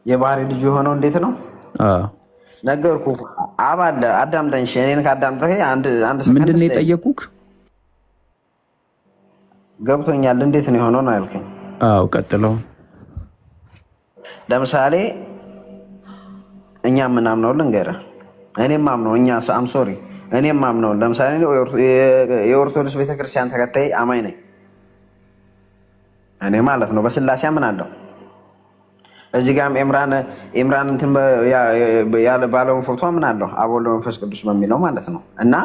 Speaker 4: የባህሪ ልጁ የሆነው እንዴት ነው? ነገርኩህ። አብ አለ። አዳምጠኝ። እኔን ካዳምጠህ አንድ
Speaker 1: ምንድን ነው የጠየኩህ?
Speaker 4: ገብቶኛል። እንዴት ነው የሆነው ነው ያልከኝ?
Speaker 1: አዎ ቀጥለው።
Speaker 4: ለምሳሌ እኛ ምናምነው ልንገርህ። እኔም ማምነው እኔም ማምነው ለምሳሌ የኦርቶዶክስ ቤተክርስቲያን ተከታይ አማኝ ነኝ እኔ ማለት ነው። በስላሴ አምናለሁ። እዚህ ጋርም ኢምራን እንትን ያለ ባለውን ፎቶ አምናለሁ። አብ ወልድ መንፈስ ቅዱስ በሚለው ማለት ነው። እና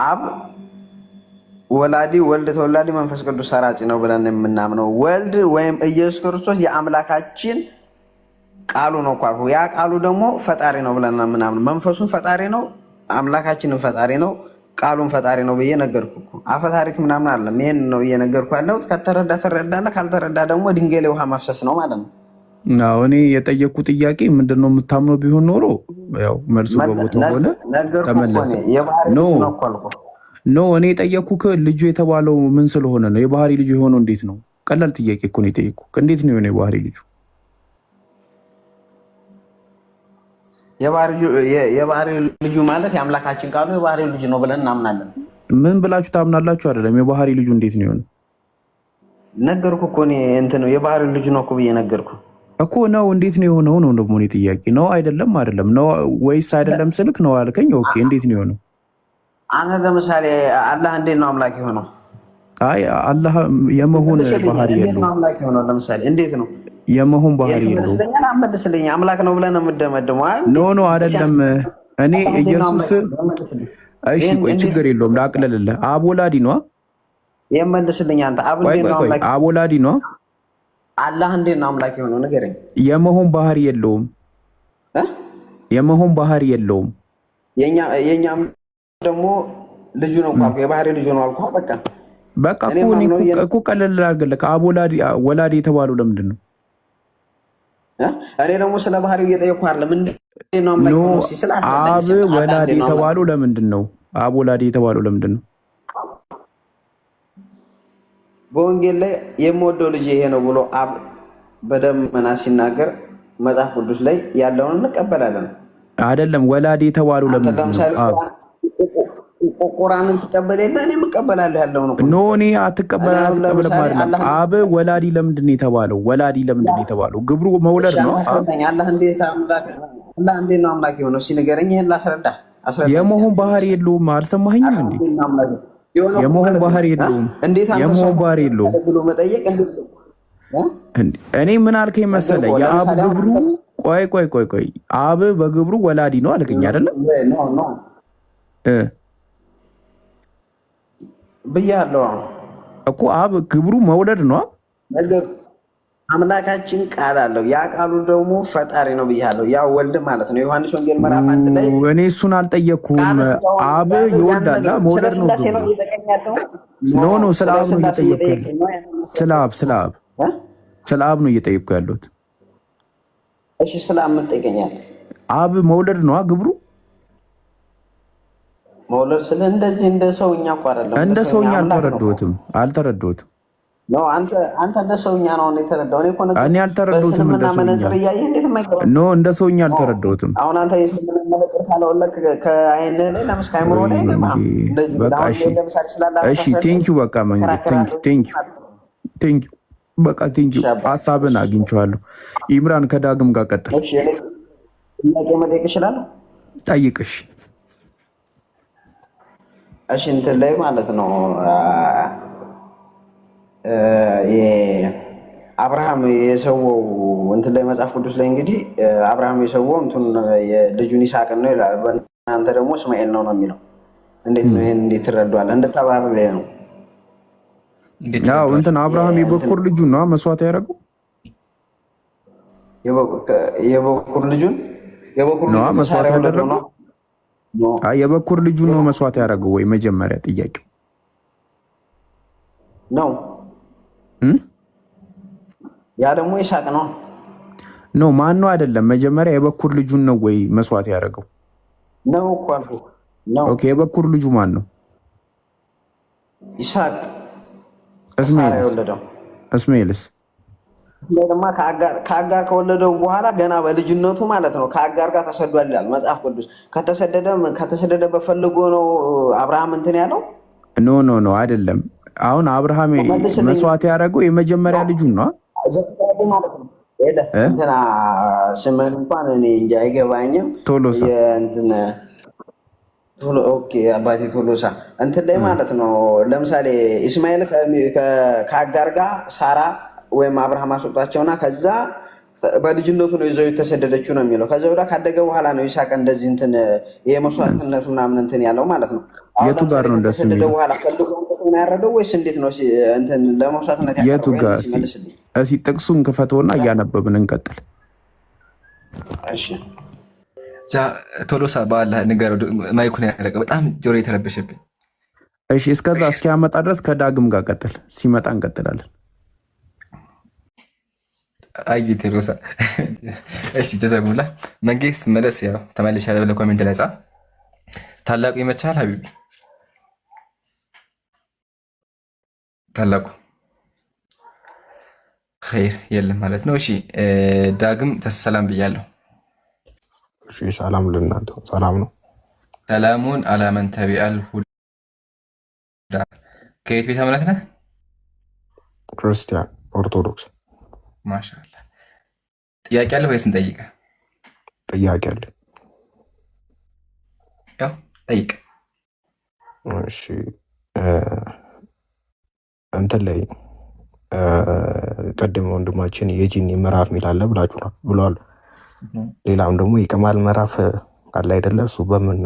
Speaker 4: አብ ወላዲ፣ ወልድ ተወላዲ፣ መንፈስ ቅዱስ ሰራጺ ነው ብለን የምናምነው ወልድ ወይም ኢየሱስ ክርስቶስ የአምላካችን ቃሉ ነው እኮ አልኩህ። ያ ቃሉ ደግሞ ፈጣሪ ነው ብለን የምናምነው። መንፈሱን ፈጣሪ ነው፣ አምላካችንን ፈጣሪ ነው፣ ቃሉን ፈጣሪ ነው ብዬ ነገርኩህ እኮ። አፈ ታሪክ ምናምን አለም። ይሄን ነው እየነገርኩህ ያለሁት። ከተረዳ ትረዳለህ፣ ካልተረዳ ደግሞ ድንጋይ ላይ ውሃ ማፍሰስ ነው ማለት ነው።
Speaker 1: እኔ የጠየቅኩት ጥያቄ ምንድነው የምታምነው ቢሆን ኖሮ ያው መልሱ በቦታው ሆነ ተመለሰ። ኖ እኔ የጠየቅኩህ ልጁ የተባለው ምን ስለሆነ ነው? የባህሪ ልጁ የሆነው እንዴት ነው? ቀላል ጥያቄ እኮ ነው የጠየቅኩህ። እንዴት ነው የሆነ የባህሪ ልጁ?
Speaker 4: የባህሪ ልጁ ማለት የአምላካችን ቃሉ የባህሪ ልጁ ነው ብለን እናምናለን።
Speaker 1: ምን ብላችሁ ታምናላችሁ? አይደለም የባህሪ ልጁ እንዴት ነው የሆነው?
Speaker 4: ነገርኩህ እኮ እኔ እንትን የባህሪ ልጁ ነው እኮ ብዬ ነገርኩህ
Speaker 1: እኮ ነው። እንዴት ነው የሆነው ነው ደግሞ እኔ ጥያቄ ነው። አይደለም ነው ወይስ አይደለም ስልክ ነው አልከኝ። ኦኬ እንዴት ነው የሆነው?
Speaker 4: አንተ ለምሳሌ አላህ እንዴት ነው አምላክ የሆነው?
Speaker 1: አይ አላህ የመሆን ባህሪ የለውም።
Speaker 4: አምላክ የሆነው ለምሳሌ እንዴት ነው
Speaker 1: የመሆን ባህሪ የለውም?
Speaker 4: አመልስልኝ። አምላክ ነው ብለህ ነው የምትደመድመው አይደል?
Speaker 1: ኖ አይደለም። እኔ ኢየሱስ እሺ ቆይ ችግር የለውም ላቅልልልህ። አብ ወላዲ ነው
Speaker 4: የመልስልኝ። አንተ አብ እንዴት ነው አምላክ?
Speaker 1: አብ ወላዲ ነው።
Speaker 4: አላህ እንዴት ነው አምላክ የሆነው ንገረኝ።
Speaker 1: የመሆን ባህሪ የለውም። የመሆን ባህሪ የለውም።
Speaker 4: የኛ ደግሞ ልጁ ነው እኮ የባህሪ ልጁ ነው አልኩህ። በቃ
Speaker 1: እኮ ቀለል አድርገህ አብ ወላዲ የተባለው ለምንድን ነው?
Speaker 4: እኔ ደግሞ ስለ ባህሪው እየጠየኩህ አይደለም። እንዴት ነው አምላክ የሆነው ሲል
Speaker 1: አብ ወላዲ የተባለው ለምንድን ነው? አብ ወላዲ የተባለው ለምንድን ነው?
Speaker 4: በወንጌል ላይ የምወደው ልጅ ይሄ ነው ብሎ አብ በደመና ሲናገር መጽሐፍ ቅዱስ ላይ ያለውን እንቀበላለን።
Speaker 1: አይደለም ወላዲ የተባለው ለምንድን ነው?
Speaker 4: ቁርአንን ትቀበል የለ እኔም እቀበላለሁ ያለው ነው።
Speaker 1: ኖ እኔ አትቀበልም አይደለም። አብ ወላዲ ለምንድን ነው የተባለው? ወላዲ ለምንድን ነው የተባለው? ግብሩ መውለድ ነው።
Speaker 4: አላህ እንዴት ነው አምላክ የሆነው ሲነገረኝ ይሄን ላስረዳ።
Speaker 1: የመሆን ባህሪ የለውም። አልሰማኸኝም እንዴ? የመሆን ባህሪ የለውም። የመሆን ባህሪ የለውም
Speaker 4: ብሎ መጠየቅ እንዴት ነው?
Speaker 1: እኔ ምን አልከኝ መሰለህ? የአብ ግብሩ ቆይ አብ በግብሩ ወላዲ ነው አልከኝ አይደለም? ብያለሁ እኮ አብ ግብሩ መውለድ ነው።
Speaker 4: አምላካችን ቃል አለው። ያ ቃሉ ደግሞ ፈጣሪ ነው ብያለሁ። ያ ወልድ ማለት ነው። ዮሐንስ ወንጌል ምዕራፍ 1 ላይ
Speaker 1: እኔ እሱን አልጠየቅኩም። አብ ይወልዳል መውለድ ነው። ኖ ስለ አብ ነው እየጠየቅኩ ያለሁት። ስለ አብ ነው እየጠየቅኩ ያለሁት።
Speaker 4: እሺ ስለ አብ ምን ትጠይቀኛለህ?
Speaker 1: አብ መውለድ ነው ግብሩ።
Speaker 4: መውለድ ስለ እንደዚህ እንደ ሰውኛ እኮ አይደለም።
Speaker 1: እንደ ሰውኛ አልተረዳሁትም።
Speaker 4: ነው አንተ እንደ ሰውኛ ነው የተረዳው።
Speaker 1: እኔ አልተረዳሁትም። እንደ ሰውኛ ኖ እንደ ሰውኛ አልተረዳሁትም።
Speaker 4: አሁን አንተ የሰውኛ መለቀር ካለወለክ ከአይን ላይ ለምስካይ ምሮ ላይ
Speaker 1: በቃ እሺ ቴንኪው በቃ ቴንኪው በቃ ቴንኪው። ሀሳብን አግኝቼዋለሁ። ኢምራን ከዳግም ጋር ቀጥል።
Speaker 4: እሺ ጥያቄ መጠየቅ እችላለሁ?
Speaker 1: ጠይቅሽ።
Speaker 4: እሺ እንትን ላይ ማለት ነው አብርሃም የሰወው እንትን ላይ መጽሐፍ ቅዱስ ላይ እንግዲህ አብርሃም የሰወው እንትን ልጁን ይስሐቅን ነው ይላል። በእናንተ ደግሞ እስማኤል ነው የሚለው። እንዴት ነው ይሄን እንዴት ትረዳዋለህ? እንድታብራራ ነው።
Speaker 1: ያው እንትን አብርሃም የበኩር ልጁን ነው መስዋዕት ያደረገው።
Speaker 4: የበኩር ልጁን
Speaker 1: መስዋዕት ያደረገው የበኩር ልጁን ነው መስዋዕት ያደረገው ወይ? መጀመሪያ ጥያቄው
Speaker 4: ነው። ያ ደግሞ ይስሐቅ ነው
Speaker 1: ነው ማን ነው? አይደለም መጀመሪያ የበኩር ልጁን ነው ወይ መስዋዕት ያደረገው?
Speaker 4: ነው እኮ አልኩህ ነው።
Speaker 1: ኦኬ የበኩር ልጁ ማን ነው?
Speaker 4: ይስሐቅ።
Speaker 1: እስማኤልስ
Speaker 4: ደግሞ ከአጋር ከወለደው በኋላ ገና በልጅነቱ ማለት ነው ከአጋር ጋር ተሰዷል ይላል መጽሐፍ ቅዱስ። ከተሰደደ በፈልጎ ነው አብርሃም እንትን ያለው።
Speaker 1: ኖ አይደለም። አሁን አብርሃም መስዋዕት ያደረገው የመጀመሪያ ልጁን ነው
Speaker 4: ማለት ነው። እንትና ስምህን እንኳን እኔ እንጃ አይገባኝም።
Speaker 1: ቶሎሳ
Speaker 4: ኦኬ አባቴ ቶሎሳ እንትን ላይ ማለት ነው። ለምሳሌ ኢስማኤል ከአጋር ጋር ሳራ ወይም አብርሃም አስወጣቸውና ከዛ በልጅነቱ ነው ይዘው የተሰደደችው ነው የሚለው። ከዛ ወዲያ ካደገ በኋላ ነው ይስሐቅ እንደዚህ እንትን የመስዋዕትነቱ ምናምን እንትን ያለው ማለት ነው።
Speaker 1: የቱ ጋር ነው እንደሱ የሚለው?
Speaker 4: በኋላ ፈልጎ ነው ያረደው ወይስ እንዴት ነው እንትን ለመስዋዕትነት ያለው?
Speaker 1: የቱ ጋር እስኪ ጥቅሱን ክፈተውና እያነበብን እንቀጥል።
Speaker 4: እሺ
Speaker 3: ቶሎሳ በኋላ ንገረው። ማይኩን ያረቀ በጣም ጆሮ የተረበሸብኝ።
Speaker 1: እሺ እስከዛ እስኪያመጣ ድረስ ከዳግም ጋር ቀጥል። ሲመጣ እንቀጥላለን።
Speaker 3: አየት ሮሳ እሺ ተዘጉላ መንግስት መለስ ያው ተመልሻለሁ ብለህ ኮሜንት ላይ ጻፍ። ታላቁ ይመቻል ሀቢቢ ታላቁ ኸይር የለም ማለት ነው። እሺ ዳግም ተሰላም ብያለሁ።
Speaker 6: እሺ ሰላም ለእናንተ ሰላም ነው።
Speaker 3: ሰላሙን አላመን ተቢአል ሁዳ ከየት ቤተ እምነት ነህ?
Speaker 6: ክርስቲያን ኦርቶዶክስ።
Speaker 3: ማሻአላ ጥያቄ አለ ወይስ እንጠይቀ?
Speaker 6: ጥያቄ አለ።
Speaker 3: ያው ጠይቅ።
Speaker 6: እሺ እንትን ላይ ቀደም ወንድማችን የጂኒ ምዕራፍ ሚላለ ብሏል። ሌላም ደግሞ የቅማል ምዕራፍ አለ አይደለ? እሱ በምን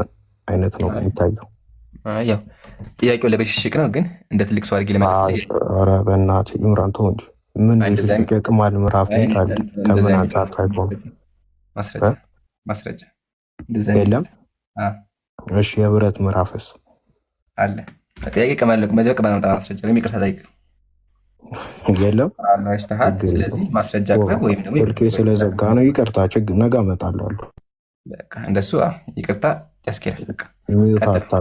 Speaker 6: አይነት ነው የሚታየው?
Speaker 3: ያው ጥያቄው ለበሽሽቅ ነው፣ ግን እንደ ትልቅ ሰው አድርጌ ለመለስ።
Speaker 6: ኧረ በእናትህ ይምራን ተው እንጂ ምን በሽሽቅ የቅማል ምዕራፍ ከምን አንጻር ታይቶ
Speaker 3: ማስረጃ
Speaker 6: የለም? እሺ የብረት ምዕራፍስ
Speaker 3: አለ? ጥያቄ ቅማል ቅማል ማስረጃ ወይም ይቅርታ ጠይቅ
Speaker 6: የለም?
Speaker 3: ስለዚህ ማስረጃ ቅረብ፣ ወይም ደግሞ
Speaker 6: ስልኬ ስለዘጋ ነው ይቅርታ፣ ችግር ነገ እመጣለሁ።
Speaker 3: እንደሱ ይቅርታ ያስኬዳል። በቃ ይቅርታ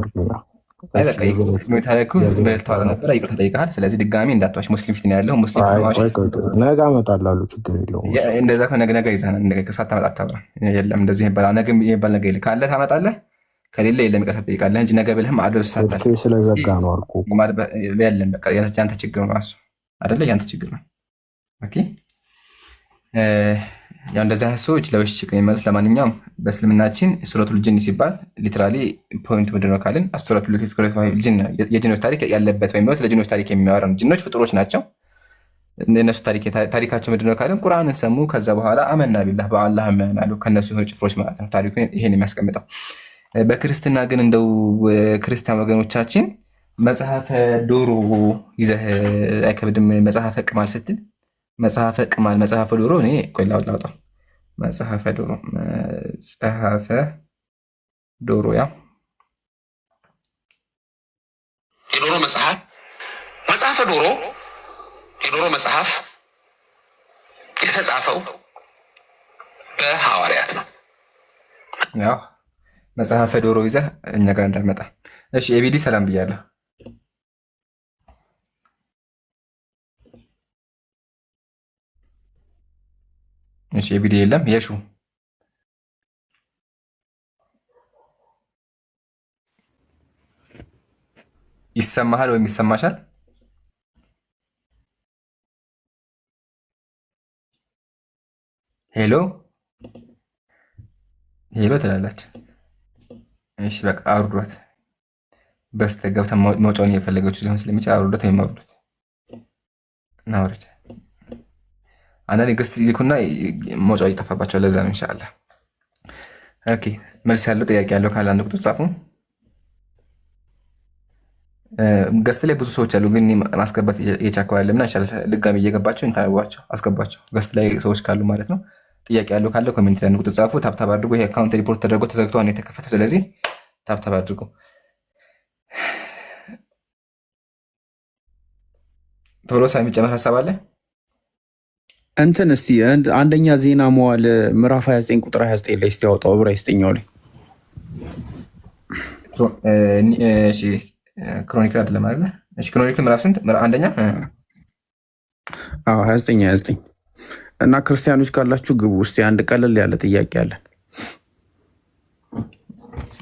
Speaker 3: ጠይቀሃል። ስለዚህ ድጋሚ እንዳትዋሽ። ሙስሊም ፊት ነው ያለው። ሙስሊም
Speaker 6: ነገ እመጣለሁ፣ ችግር የለውም።
Speaker 3: እንደዛ ነገ ይዘህ ሳታመጣ አታውራ። የለም እንደዚህ ነገ የሚባል ነገር የለም። ካለ ታመጣለህ፣ ከሌለ የለም ይቅርታ ጠይቃለህ እንጂ ነገ ብለህም አለ ሳታል
Speaker 6: ስለዘጋ ነው አልኩህ።
Speaker 3: የለም በቃ ያንተ ችግር ነው እሱ አይደለ? ያንተ ችግር ነው። ኦኬ ያው እንደዚህ አይነት ሰዎች ለበሽሽቅ ነው የሚመጡት። ለማንኛውም በእስልምናችን ሱረቱል ጂን ሲባል ሊትራሊ ፖይንቱ ምንድን ነው ካልን የጂኖች ታሪክ ያለበት ወይም ስለ ጂኖች ታሪክ የሚያወራ ነው። ጂኖች ፍጡሮች ናቸው። እነሱ ታሪካቸው ምንድን ነው ካልን ቁርአንን ሰሙ፣ ከዛ በኋላ አመና ቢላህ በአላህ ያምናሉ። ከነሱ የሆኑ ጭፍሮች ማለት ነው ታሪኩ ይሄን የሚያስቀምጠው። በክርስትና ግን እንደው ክርስቲያን ወገኖቻችን መጽሐፈ ዶሮ ይዘህ አይከብድም? መጽሐፈ ቅማል ስትል መጽሐፈ ቅማል መጽሐፈ ዶሮ እኔ ቆይ ላውጣው። መጽሐፈ ዶሮ ያው
Speaker 7: የዶሮ መጽሐፍ መጽሐፈ ዶሮ የዶሮ መጽሐፍ የተጻፈው በሐዋርያት ነው።
Speaker 3: ያው መጽሐፈ ዶሮ ይዘህ እኛ ጋር እንዳመጣ። እሺ ኤቢዲ ሰላም ብያለሁ። እሺ ኤቢዲ የለም። የሹ ይሰማሃል ወይም ይሰማሻል? ሄሎ ሄሎ ትላላችሁ። እሺ በቃ አውርዷት። በስተገብታ መውጫውን እየፈለገች ሊሆን ስለሚችል አውርዷት ወይም አውርዷት እናውርድ። አንዳንዴ ገስት ይልኩና መውጫው እየጠፋባቸው ለዛ ነው። ኢንሻአላህ ኦኬ። መልስ ያለው ጥያቄ ያለው ካለ አንድ ቁጥር ጻፉ። ገስት ላይ ብዙ ሰዎች አሉ፣ ግን ማስገባት እየቻልኩ አይደለም እና ኢንሻአላህ ድጋሚ እየገባቸው እንታዋቸው አስገባቸው። ገስት ላይ ሰዎች ካሉ ማለት ነው። ጥያቄ ያለው ካለ ኮሜንት ላይ አንድ ቁጥር ጻፉ። ታብታብ አድርጎ ይሄ አካውንት ሪፖርት ተደርጎ ተዘግቶ ነው የተከፈተው። ስለዚህ ታብታብ አድርጎ ቶሎ የሚጨመር ሀሳብ አለ።
Speaker 1: እንትን እስቲ አንደኛ ዜና መዋዕል ምዕራፍ 29 ቁጥር 29 ላይ እስቲ ያወጣው ዕብራይስጥኛው ላይ
Speaker 3: ክሮኒክል አይደለም አይደለ? እሺ ክሮኒክል ምዕራፍ ስንት? አንደኛ
Speaker 1: 29 እና ክርስቲያኖች ካላችሁ ግቡ። እስቲ አንድ ቀለል ያለ ጥያቄ አለን።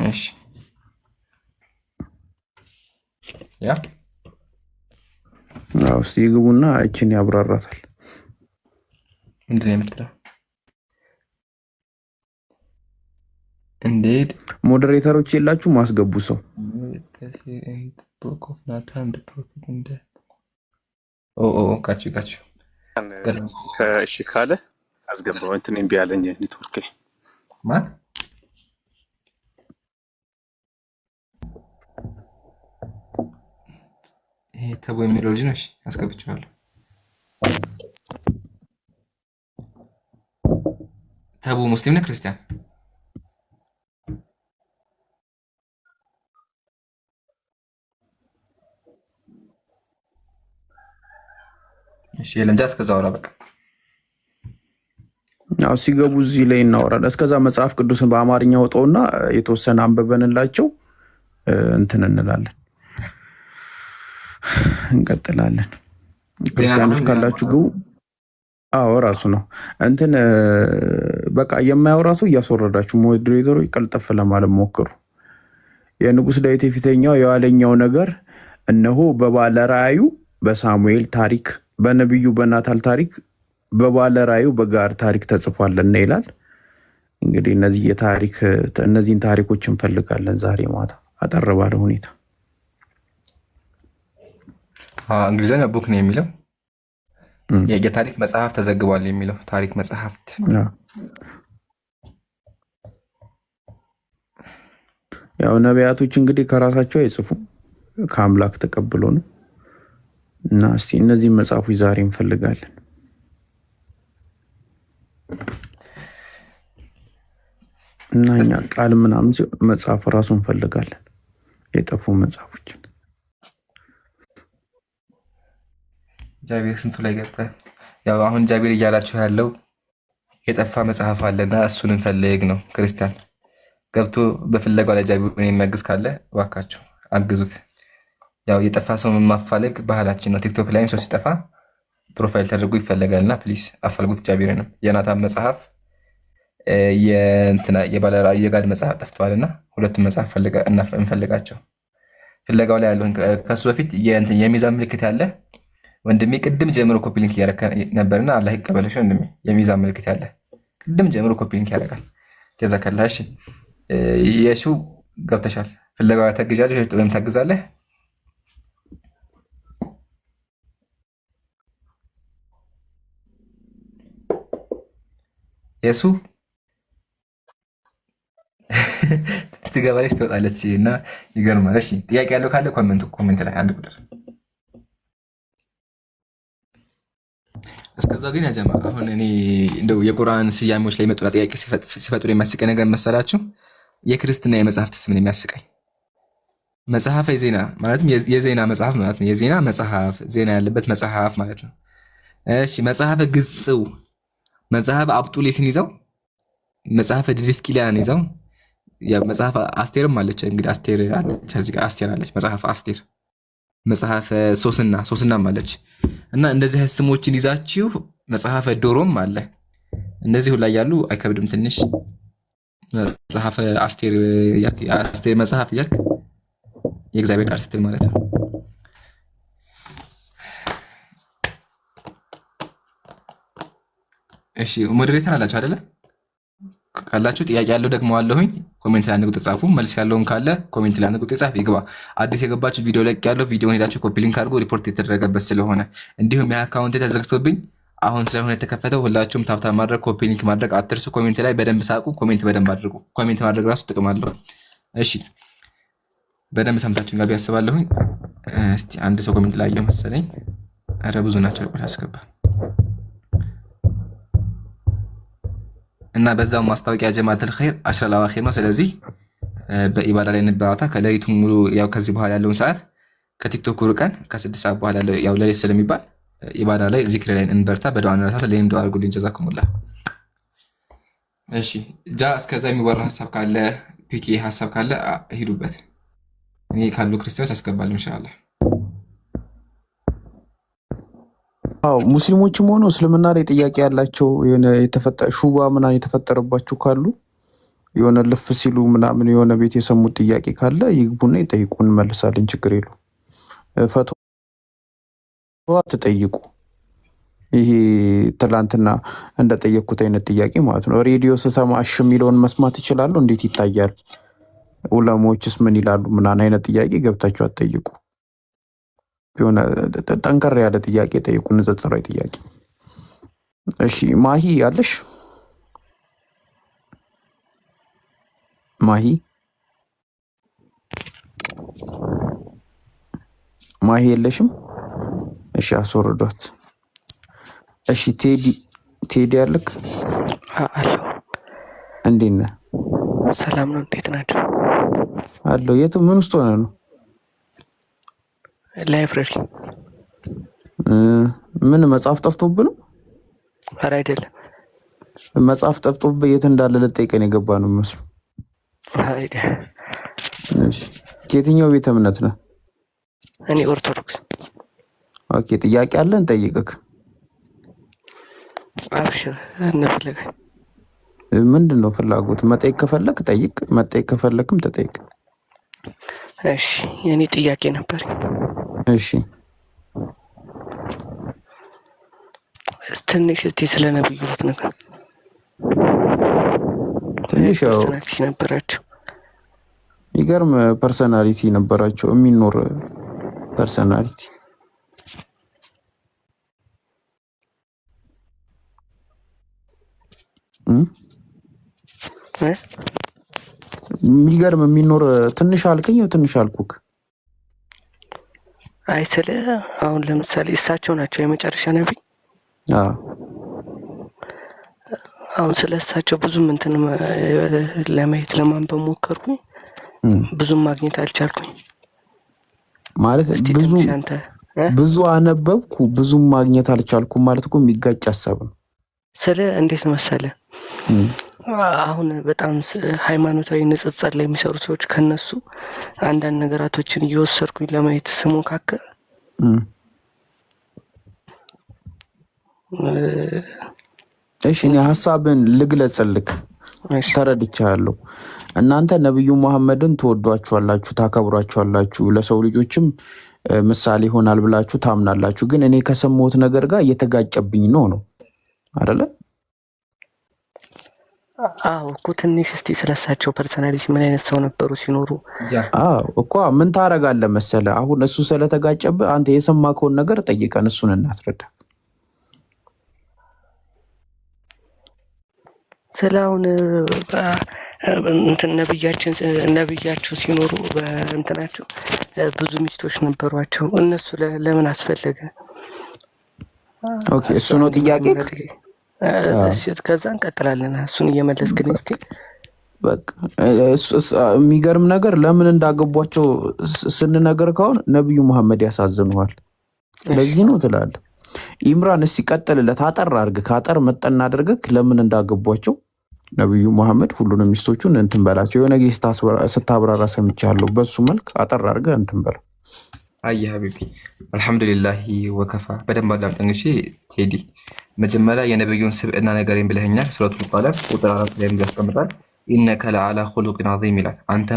Speaker 3: እሺ ያ
Speaker 1: እስቲ ግቡና እችን ያብራራታል።
Speaker 3: ምንድን ነው የምትለው? እንዴት
Speaker 1: ሞዴሬተሮች የላችሁ? ማስገቡ ሰው
Speaker 3: ጋችሁ
Speaker 8: እሺ ካለ አስገባው። እንትን እምቢ አለኝ ኔትወርክ።
Speaker 3: ማን ይሄ ተቦ የሚለው ልጅ ነው? እሺ አስገብቼዋለሁ። ተቡ ሙስሊም ነህ ክርስቲያን? እሺ የለም ጃ እስከዛ አውራ በቃ
Speaker 1: አዎ ሲገቡ እዚህ ላይ እናወራለን። እስከዛ መጽሐፍ ቅዱስን በአማርኛ ወጣውና የተወሰነ አንበበንላቸው እንትን እንላለን፣ እንቀጥላለን። ክርስቲያኖች ካላችሁ ግቡ። አዎ ራሱ ነው እንትን በቃ የማያወራ ሰው እያስወረዳችሁ ሞዴሬተሮች ቀልጠፍ ለማለት ሞክሩ። የንጉሥ ዳዊት የፊተኛው የኋለኛው ነገር እነሆ በባለ ራእዩ በሳሙኤል ታሪክ በነቢዩ በናታል ታሪክ በባለ ራእዩ በጋድ ታሪክ ተጽፏልና ይላል። እንግዲህ እነዚህን ታሪኮች እንፈልጋለን ዛሬ ማታ አጠር ባለ ሁኔታ።
Speaker 3: እንግሊዝኛ ቡክ ነው የሚለው የታሪክ መጽሐፍ ተዘግቧል የሚለው ታሪክ መጽሐፍት
Speaker 1: ያው ነቢያቶች እንግዲህ ከራሳቸው አይጽፉም ከአምላክ ተቀብሎ ነው። እና እስቲ እነዚህ መጽሐፎች ዛሬ እንፈልጋለን። እና እኛ ቃል ምናምን መጽሐፍ ራሱ እንፈልጋለን የጠፉ መጽሐፎችን።
Speaker 3: እግዚአብሔር ስንቱ ላይ ገብተህ ያው አሁን እግዚአብሔር እያላችሁ ያለው የጠፋ መጽሐፍ አለና እሱን እንፈልግ ነው። ክርስቲያን ገብቶ በፍለጋው ላይ እግዚአብሔርን የሚያግዝ ካለ እባካችሁ አግዙት። ያው የጠፋ ሰው ማፋለግ ባህላችን ነው። ቲክቶክ ላይም ሰው ሲጠፋ ፕሮፋይል ተደርጎ ይፈለጋልና ፕሊስ አፋልጉት እግዚአብሔርንም። የናታን መጽሐፍ የባለ ራእዩ የጋድ መጽሐፍ ጠፍተዋልና ሁለቱም መጽሐፍ እንፈልጋቸው። ፍለጋው ላይ ያለውን ከሱ በፊት የሚዛን ምልክት ያለ ወንድሜ ቅድም ጀምሮ ኮፒ ሊንክ እያደረከ ነበርና አላህ ይቀበልሽ ወንድሜ። የሚዛን ምልክት ያለ ቅድም ጀምሮ ኮፒ ሊንክ ያደርጋል። ጀዛከላህ። የሱ ገብተሻል። ፍለጋው ታግዣለሽ ወይም ታግዛለህ? የሱ ትገባለች ትወጣለች እና ይገርማል። እሺ ጥያቄ ያለው ካለ ኮሜንት ላይ አንድ ቁጥር። እስከዛ ግን ያጀማ አሁን እኔ እንደው የቁርአን ስያሜዎች ላይ መጡና ጥያቄ ሲፈጥሩ የሚያስቀኝ ነገር መሰላችሁ? የክርስትና የመጽሐፍት ስም የሚያስቀኝ መጽሐፈ ዜና ማለትም የዜና መጽሐፍ ማለት ነው። የዜና መጽሐፍ ዜና ያለበት መጽሐፍ ማለት ነው። እሺ መጽሐፈ ግጽው መጽሐፈ አብጡሌስን ይዘው መጽሐፈ ድሪስኪሊያን ይዘው መጽሐፈ አስቴርም አለች። እንግዲህ አስቴር አለች፣ እዚህ ጋር አስቴር አለች። መጽሐፈ አስቴር፣ መጽሐፈ ሶስናም አለች። እና እንደዚህ ስሞችን ይዛችሁ መጽሐፈ ዶሮም አለ። እንደዚህ ሁላ ያሉ አይከብድም ትንሽ። መጽሐፈ አስቴር መጽሐፍ እያልክ የእግዚአብሔር ቃል ስትል ማለት ነው። እሺ ሞዴሬተር አላችሁ አይደለ? ካላችሁ ጥያቄ ያለው ደግሞ አለሁኝ ኮሜንት ላይ አንቁጥ ጻፉ። መልስ ያለውም ካለ ኮሜንት ላይ አንቁጥ ጻፍ ይግባ። አዲስ የገባችሁ ቪዲዮ ላይ ያለው ቪዲዮን ሄዳችሁ ኮፒ ሊንክ አድርጎ ሪፖርት የተደረገበት ስለሆነ እንዲሁም የአካውንት ተዘግቶብኝ አሁን ስለሆነ የተከፈተው ሁላችሁም ታብታብ ማድረግ ኮፒ ሊንክ ማድረግ አትርሱ። ኮሜንት ላይ በደንብ ሳቁ። ኮሜንት በደንብ አድርጉ። ኮሜንት ማድረግ ራሱ ጥቅም አለው። እሺ በደንብ ሰምታችሁ ጋር ያስባለሁኝ። እስቲ አንድ ሰው ኮሜንት ላይ ያየው መሰለኝ። ኧረ ብዙ ናቸው። ቆይ አስገባ እና በዛው ማስታወቂያ ጀማዓተል ኸይር አሽረል አዋኺር ነው። ስለዚህ በኢባዳ ላይ እንባታ ከሌሊቱ ሙሉ ያው ከዚህ በኋላ ያለውን ሰዓት ከቲክቶክ ሩቀን ከ6 ሰዓት በኋላ ያው ሌሊት ስለሚባል ኢባዳ ላይ ዚክር ላይ እንበርታ። በዱዓ እንረሳት። ለኔም ዱዓ አድርጉልኝ። ጀዛኩሙላህ። እሺ ጃ እስከዛ የሚወራ ሐሳብ ካለ ፒኬ ሐሳብ ካለ ሂዱበት። እኔ ካሉ ክርስቲያኖች አስገባለሁ ኢንሻአላህ።
Speaker 1: አዎ ሙስሊሞችም ሆኖ እስልምና ላይ ጥያቄ ያላቸው የሆነ ሹባ ምናምን የተፈጠረባቸው ካሉ የሆነ ልፍ ሲሉ ምናምን የሆነ ቤት የሰሙት ጥያቄ ካለ ይግቡና ይጠይቁ፣ እንመልሳለን። ችግር የለውም። ፈትዋ ትጠይቁ። ይሄ ትላንትና እንደጠየቅኩት አይነት ጥያቄ ማለት ነው። ሬዲዮ ስሰማ እሺ የሚለውን መስማት ይችላሉ? እንዴት ይታያል? ዑለሞችስ ምን ይላሉ? ምናምን አይነት ጥያቄ ገብታችሁ አትጠይቁ። የሆነ ጠንከር ያለ ጥያቄ ጠይቁ፣ ንጽጽራዊ ጥያቄ። እሺ ማሂ አለሽ? ማሂ የለሽም? እሺ አስወርዷት። እሺ ቴዲ አለክ?
Speaker 9: አሎ
Speaker 1: እንዴት ነህ?
Speaker 9: ሰላም ነው። እንዴት ናቸው?
Speaker 1: አለው። የት ምን ውስጥ ሆነ ነው?
Speaker 9: ላይብረሪ።
Speaker 1: ምን መጽሐፍ ጠፍቶብህ ነው?
Speaker 9: ኧረ አይደለም።
Speaker 1: መጽሐፍ ጠፍቶብህ የት እንዳለ ልጠይቀን የገባ ነው መስሎ። እሺ ከየትኛው ቤተ እምነት ነህ?
Speaker 9: እኔ ኦርቶዶክስ።
Speaker 1: ኦኬ ጥያቄ አለን ጠይቅክ።
Speaker 9: አብሽር እንፈልግ።
Speaker 1: ምንድን ነው ፍላጎት? መጠየቅ ከፈለክ ጠይቅ፣ መጠየቅ ከፈለክም ተጠይቅ።
Speaker 9: እሺ የኔ ጥያቄ ነበር።
Speaker 1: እሺ
Speaker 9: ትንሽ እስቲ ስለ ነብዩ ልትነግር።
Speaker 1: ትንሽ ያው
Speaker 9: ነበራቸው
Speaker 1: ይገርም ፐርሰናሊቲ ነበራቸው፣ የሚኖር ፐርሰናሊቲ። የሚገርም የሚኖር ትንሽ አልከኝ ትንሽ አልኩክ።
Speaker 9: አይ ስለ አሁን ለምሳሌ እሳቸው ናቸው የመጨረሻ ነብይ። አሁን ስለ እሳቸው ብዙም እንትን ለማየት ለማንበብ ሞከርኩኝ፣ ብዙም ማግኘት አልቻልኩኝ።
Speaker 1: ማለት ብዙ አነበብኩ ብዙም ማግኘት አልቻልኩም ማለት እኮ የሚጋጭ ሐሳብ ነው።
Speaker 9: ስለ እንዴት መሰለ አሁን በጣም ሃይማኖታዊ ንጽጽር ላይ የሚሰሩ ሰዎች ከነሱ አንዳንድ ነገራቶችን እየወሰድኩኝ ለማየት ስሞካከር
Speaker 1: እሺ እኔ ሐሳብን ልግለጽልክ። ተረድቻለሁ። እናንተ ነብዩ መሐመድን ትወዷቸዋላችሁ፣ ታከብሯቸዋላችሁ፣ ለሰው ልጆችም ምሳሌ ይሆናል ብላችሁ ታምናላችሁ። ግን እኔ ከሰማሁት ነገር ጋር እየተጋጨብኝ ነው አይደለ?
Speaker 9: አዎ እኮ ትንሽ እስቲ ስለሳቸው ፐርሰናሊቲ ምን አይነት ሰው ነበሩ ሲኖሩ።
Speaker 1: አዎ እኮ ምን ታረጋለህ መሰለህ፣ አሁን እሱ ስለተጋጨብህ አንተ የሰማከውን ነገር ጠይቀን እሱን እናስረዳ።
Speaker 9: ስላውን እንትን ነብያቸው ሲኖሩ በእንትናቸው ብዙ ሚስቶች ነበሯቸው። እነሱ ለምን አስፈለገ?
Speaker 1: ኦኬ እሱ ነው ጥያቄ።
Speaker 9: ከዛ እንቀጥላለን። እሱን እየመለስክልኝ እስኪ።
Speaker 1: በቃ የሚገርም ነገር ለምን እንዳገቧቸው ስንነገር ካሁን ነብዩ መሐመድ ያሳዝነዋል። ለዚህ ነው ትላለህ። ኢምራን እስቲ ቀጥልለት፣ አጠር አድርገህ ካጠር መጠና አድርገህ ለምን እንዳገቧቸው ነብዩ መሐመድ ሁሉንም ሚስቶቹን እንትን በላቸው። የሆነ ጊዜ ስታብራራ ሰምቻለሁ። በሱ መልክ አጠር አድርገህ እንትን በለው።
Speaker 3: አይ ሀቢቢ አልሐምዱሊላህ ወከፋ። በደንብ አዳምጠኝ እሺ ቴዲ። መጀመሪያ የነብዩን ስብዕና ነገሬን ብለኸኛል። ሱረቱል ቀለም ቁጥር 4 ላይ ያስቀምጣል። ኢነከ ለዓላ ኹሉቂን ዐዚም ይላል። አንተ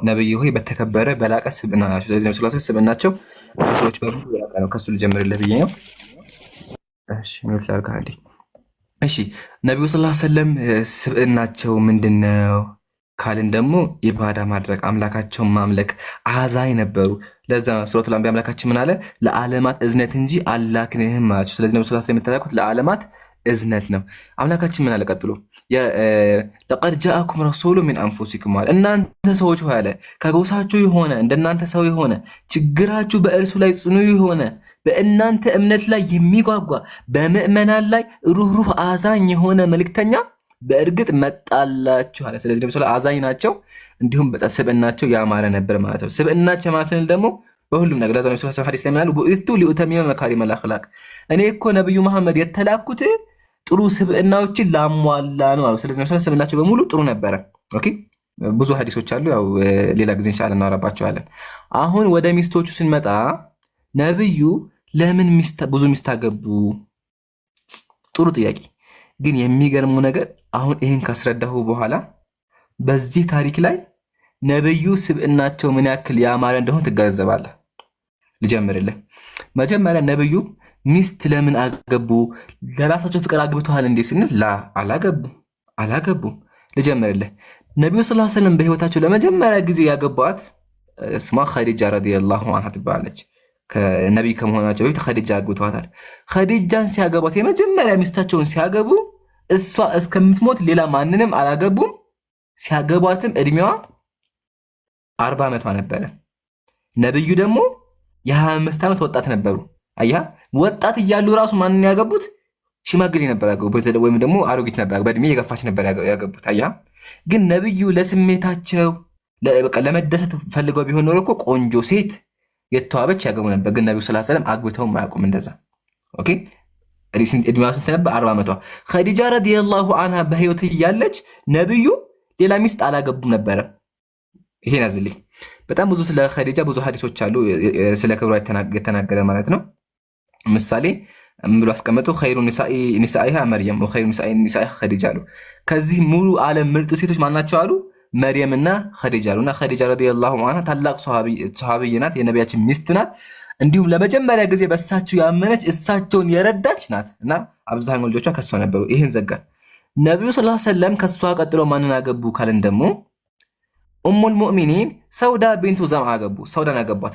Speaker 3: ነብዩ ሆይ በተከበረ በላቀ ስብዕና ናቸው። ስለዚህ ነው ስላሰ ስብዕናቸው ከሰዎች በሙሉ የላቀ ነው። ከሱ ልጀምርልህ ብዬ ነው። እሺ ምን ላድርግ? እሺ ነብዩ ሰለላሁ ዐለይሂ ወሰለም ስብዕናቸው ምንድነው ካልን ደግሞ ኢባዳ ማድረግ፣ አምላካቸውን ማምለክ፣ አዛኝ ነበሩ። ለዛ ሱረቱል አንቢያ አምላካችን ምን አለ? ለዓለማት እዝነት እንጂ አላክንህም አላቸው። ስለዚህ ነብዩ ሰለላሁ ዐለይሂ ወሰለም የምታውቁት ለዓለማት እዝነት ነው። አምላካችን ምን አለ ቀጥሎ? ለቀድ ጃአኩም ረሱሉ ሚን አንፉሲኩም አለ። እናንተ ሰዎች ሆይ አለ ከጎሳችሁ የሆነ እንደናንተ ሰው የሆነ ችግራችሁ በእርሱ ላይ ጽኑ የሆነ በእናንተ እምነት ላይ የሚጓጓ በምእመናን ላይ ሩህሩህ አዛኝ የሆነ መልእክተኛ በእርግጥ መጣላችሁ አለ። ስለዚህ ነብዩ አዛኝ ናቸው፣ እንዲሁም ስብዕናቸው ያማረ ነበር ማለት ነው። ስብዕናቸው ማለት ነው ደግሞ በሁሉም ነገር ለዛው ነብዩ ሰለላሁ ዐለይሂ ወሰለም ሐዲስ ላይ ምናሉ ሊኡተሚመ መካሪመል አኽላቅ፣ እኔ እኮ ነብዩ መሐመድ የተላኩት ጥሩ ስብዕናዎችን ላሟላ ነው አሉ። ስለዚህ ነብዩ ስብዕናቸው በሙሉ ጥሩ ነበረ። ኦኬ ብዙ ሐዲሶች አሉ፣ ያው ሌላ ጊዜ ኢንሻአላህ እናወራባቸዋለን። አሁን ወደ ሚስቶቹ ስንመጣ ነብዩ ለምን ብዙ ሚስት አገቡ? ጥሩ ጥያቄ። ግን የሚገርመው ነገር አሁን ይህን ካስረዳሁ በኋላ በዚህ ታሪክ ላይ ነብዩ ስብዕናቸው ምን ያክል ያማረ እንደሆነ ትገነዘባለህ። ልጀምርልህ። መጀመሪያ ነብዩ ሚስት ለምን አገቡ? ለራሳቸው ፍቅር አግብተዋል እንዴ ስንል አላገቡም። ልጀምርልህ። ነብዩ ሰለላሁ ዐለይሂ ወሰለም በህይወታቸው ለመጀመሪያ ጊዜ ያገቧት ስሟ ኸዲጃ ረዲየላሁ ዐንሃ ትባላለች። ከነቢይ ከመሆናቸው በፊት ኸዲጃ አግብተዋታል። ኸዲጃን ሲያገቧት የመጀመሪያ ሚስታቸውን ሲያገቡ እሷ እስከምትሞት ሌላ ማንንም አላገቡም። ሲያገቧትም እድሜዋ 40 ዓመቷ ነበረ። ነብዩ ደግሞ የ25 ዓመት ወጣት ነበሩ። አያ ወጣት እያሉ ራሱ ማንን ያገቡት? ሽማግሌ ነበር ያገቡት፣ ወይም ደግሞ አሮጊት ነበር፣ በእድሜ የገፋች ነበር ያገቡት። አያ ግን ነብዩ ለስሜታቸው በቃ ለመደሰት ፈልገው ቢሆን ኖሮ እኮ ቆንጆ ሴት የተዋበች ያገቡ ነበር። ግን ነብዩ ሰለላሁ ዐለይሂ ወሰለም አግብተው ማያውቁም እንደዛ። ኦኬ እድሜዋ ስንት ነበር? 40 ዓመቷ። ኸዲጃ ረዲየላሁ አንሃ በህይወት እያለች ነብዩ ሌላ ሚስት አላገቡም ነበረ። ይሄን ያዝልኝ። በጣም ብዙ ስለ ኸዲጃ ብዙ ሐዲሶች አሉ፣ ስለ ክብሯ የተናገረ ማለት ነው። ምሳሌ ምን ብሎ አስቀመጡ? ኸይሩ ኒሳኢሃ መርየም ወኸይሩ ኒሳኢሃ ኸዲጃ አሉ። ከዚህ ሙሉ ዓለም ምርጥ ሴቶች ማናቸው አሉ? መርየምና ኸዲጃ አሉና ኸዲጃ ረዲየላሁ አንሃ ታላቅ ሷሃቢይ ናት፣ የነቢያችን ሚስት ናት። እንዲሁም ለመጀመሪያ ጊዜ በእሳቸው ያመነች እሳቸውን የረዳች ናት እና አብዛኛው ልጆቿ ከሷ ነበሩ። ይህን ዘጋን። ነቢዩ ሰለላሁ ዐለይሂ ወሰለም ከሷ ቀጥሎ ማንን አገቡ ካልን ደግሞ ኡሙል ሙእሚኒን ሰውዳ ቢንቱ ዘምዓ አገቡ። ሰውዳን አገቧት።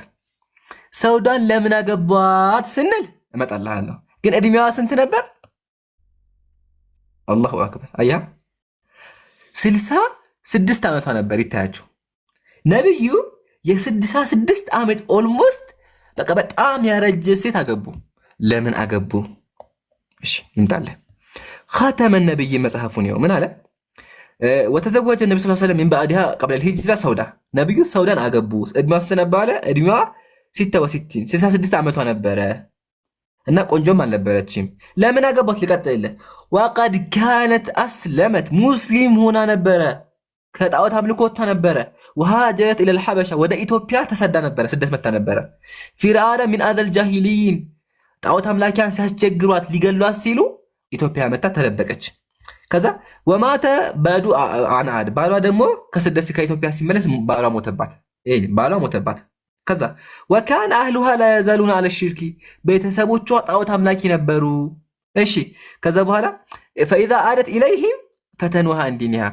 Speaker 3: ሰውዳን ለምን አገቧት ስንል እመጣልሃለሁ። ግን እድሜዋ ስንት ነበር? አላሁ አክበር። አያ 66 ዓመቷ ነበር። ይታያችሁ ነብዩ የ66 ዓመት ኦልሞስት በቃ በጣም ያረጀ ሴት አገቡ። ለምን አገቡ? እሺ እንታለ ኻተመ ነብይ መጽሐፉን ነው ምን አለ? ወተዘወጀ ነብዩ ሰለላሁ ዐለይሂ ወሰለም من بعدها قبل الهجرة ሰውዳ ነብዩ ሰውዳን አገቡ። እድሜዋ ስንት ነበር? እድሜዋ 66 ዓመቷ ነበረ እና ቆንጆም አልነበረችም። ለምን አገባት? ልቀጥልልህ። ወቀድ ካነት አስለመት ሙስሊም ሆና ነበረ። ከጣዖት አምልኮ ወጥታ ነበረ። ወሃጀረት ኢለል ሐበሻ ወደ ኢትዮጵያ ተሰዳ ነበረ፣ ስደት መታ ነበረ። ፊርአነ ሚን አዘል ጃሂሊን ጣዖት አምላኪያን ሲያስቸግሯት ሊገሏት ሲሉ ኢትዮጵያ መታ ተደበቀች። ከዛ ወማተ ባዱ አንአድ ባሏ ደግሞ ከስደት ከኢትዮጵያ ሲመለስ ባሏ ሞተባት። ከዛ ወካን አህሉሃ ላ የዛሉና አለ ሽርኪ ቤተሰቦቿ ጣዖት አምላኪ ነበሩ። እሺ ከዛ በኋላ ፈኢዛ አደት ኢለይሂም ፈተኑሃ እንዲኒሃ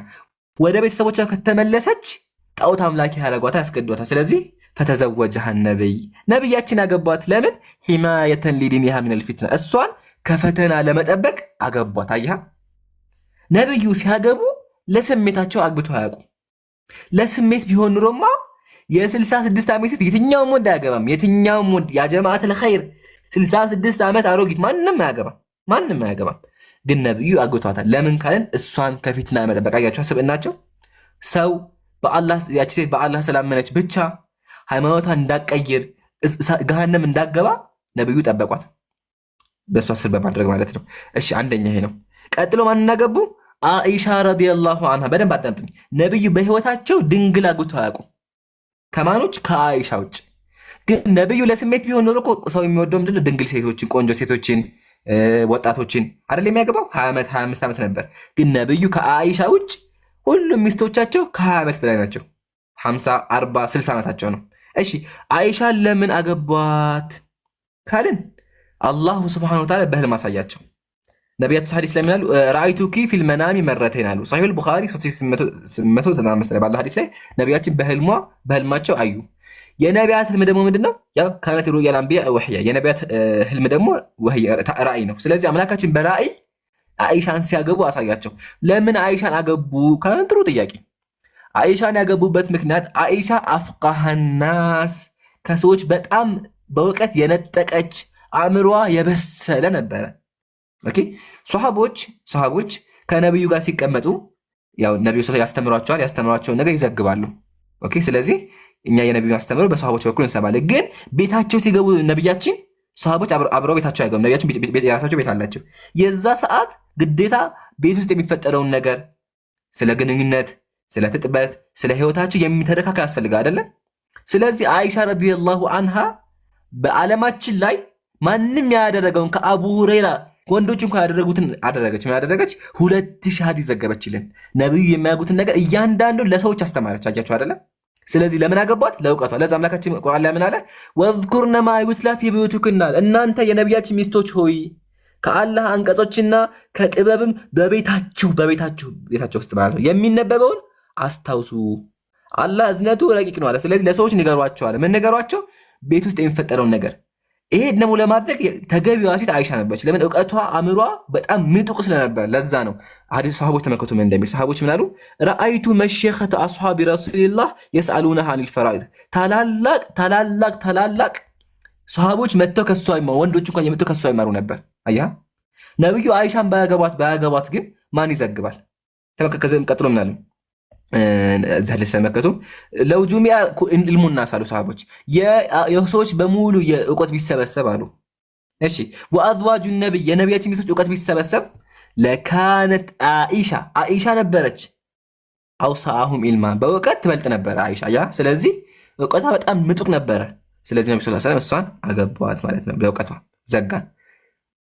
Speaker 3: ወደ ቤተሰቦቿ ከተመለሰች ጣዖት አምላኪ ያረጓታ ያስገዷታል። ስለዚህ ፈተዘወጀሃ ነብያችን አገቧት። ለምን? ሂማየተን ሊዲኒሃ ሚነል ፊትና እሷን ከፈተና ለመጠበቅ አገቧት። አያ ነብዩ ሲያገቡ ለስሜታቸው አግብተው አያውቁም። ለስሜት ቢሆን ኑሮማ የ66 ዓመት ሴት የትኛውም ወንድ አያገባም። የትኛውም ወንድ ያ ጀማዓተል ኸይር 66 ዓመት አሮጊት ማንም አያገባም። ግን ነብዩ አግብተዋታል። ለምን ካለን እሷን ከፊትና መጠበቅ። አያቸው ስብዕናቸው ሰው በአላህ ያቺ ሴት በአላህ ስላመነች ብቻ ሃይማኖቷን እንዳትቀይር ገሃነም እንዳትገባ ነብዩ ጠበቋት፣ በእሷ ስር በማድረግ ማለት ነው። እሺ አንደኛ ይሄ ነው። ቀጥሎ ማንን አገቡ? አኢሻ ረዲየላሁ አንሃ። በደንብ አዳምጡኝ። ነብዩ በህይወታቸው ድንግል አግብተው አያውቁም። ከማኖች? ከአኢሻ ውጭ። ግን ነብዩ ለስሜት ቢሆን ኖሮ ሰው የሚወደው ምንድነው? ድንግል ሴቶችን፣ ቆንጆ ሴቶችን፣ ወጣቶችን አይደል የሚያገባው? 20 ዓመት 25 ዓመት ነበር። ግን ነብዩ ከአኢሻ ውጭ ሁሉም ሚስቶቻቸው ከ20 ዓመት በላይ ናቸው። 50 40 60 ዓመታቸው ነው። እሺ አኢሻን ለምን አገቧት ካልን አላሁ ሱብሓነሁ ወተዓላ በህልም አሳያቸው። ነቢያቱ ሐዲስ ላይ ምናሉ? ረአይቱኪ ፊል መናሚ መረተይን አሉ። ሰሒህ ቡኻሪ 3895 ላይ ባለ ሐዲስ ላይ ነቢያችን በህልማቸው አዩ። የነቢያት ህልም ደግሞ ምንድነው? ያው ካነት ሩኡያል አንቢያ ወህያ፣ የነቢያት ህልም ደግሞ ራእይ ነው። ስለዚህ አምላካችን በራእይ አኢሻን ሲያገቡ አሳያቸው። ለምን አኢሻን አገቡ ካልን ጥሩ ጥያቄ። አኢሻን ያገቡበት ምክንያት አኢሻ አፍቃሃናስ ከሰዎች በጣም በእውቀት የነጠቀች አእምሯ የበሰለ ነበረ። ኦኬ ሰሃቦች ከነብዩ ጋር ሲቀመጡ ያው ነብዩ ያስተምሯቸውን ነገር ይዘግባሉ። ኦኬ ስለዚህ እኛ የነብዩ አስተምሮ በሰሃቦች በኩል እንሰማለን። ግን ቤታቸው ሲገቡ ነብያችን ሰሃቦች አብረው ቤታቸው አይገቡም። ነብያችን የራሳቸው ቤት አላቸው። የዛ ሰዓት ግዴታ ቤት ውስጥ የሚፈጠረውን ነገር ስለ ግንኙነት፣ ስለ ትጥበት፣ ስለ ህይወታቸው የሚተረካካ ያስፈልጋል አይደለ? ስለዚህ አኢሻ ረዲየላሁ አንሃ በዓለማችን ላይ ማንም ያደረገውን ከአቡ ሁረይራ ወንዶች እንኳን ያደረጉትን አደረገች። ምን ያደረገች? 2000 ሐዲስ ዘገበችልን። ነብዩ የሚያደርጉትን ነገር እያንዳንዱን ለሰዎች አስተማረች። አያችሁ አይደለ? ስለዚህ ለምን አገቧት? ለእውቀቷ። ለዛ አምላካችን ቁርአን ላይ ምን አለ? ወዝኩርነ ማ ዩትላ ፊ ቡዩቲኩና፣ እናንተ የነቢያችን ሚስቶች ሆይ ከአላህ አንቀጾችና ከጥበብም በቤታችሁ ውስጥ ማለት ነው የሚነበበውን አስታውሱ። አላህ እዝነቱ ረቂቅ ነው አለ። ስለዚህ ለሰዎች ንገሯቸው አለ። ምን ንገሯቸው? ቤት ውስጥ የሚፈጠረውን ነገር። ይሄ ደግሞ ለማድረግ ተገቢዋ ሴት አይሻ ነበረች። ለምን? እውቀቷ አእምሯ በጣም ምጡቅ ስለነበር። ለዛ ነው ሐዲስ ሰሃቦች ተመከቱ ምን እንደሚል። ሰሃቦች ምን አሉ? ረአይቱ መሸኸተ አስሐቢ ረሱልላህ የስአሉነሃ አኒል ፈራኢድ። ታላላቅ ሰሃቦች መጥተው ከሷ ይማሩ፣ ወንዶች እንኳን የመጥተው ከሷ ይማሩ ነበር። አያ ነብዩ አይሻን ባያገቧት ግን ማን ይዘግባል? ተመከከዘም ቀጥሎ ምን አሉ? እዚህ ለሰመከቱ ለው ጁሚያ ኢልሙና ሳሉ ሰሃቦች የሰዎች በሙሉ የእውቀት ቢሰበሰብ አሉ እሺ ወአዝዋጁ ነብይ የነቢያችን ሚስቶች እውቀት ቢሰበሰብ ለካነት አኢሻ ነበረች። አውሳአሁም ኢልማ በእውቀት ትበልጥ ነበረ አይሻ ያ። ስለዚህ እውቀቷ በጣም ምጡቅ ነበረ። ስለዚህ ነብዩ ሰለላሁ ዐለይሂ ወሰለም እሷን አገቧት ማለት ነው። በእውቀቷ ዘጋን።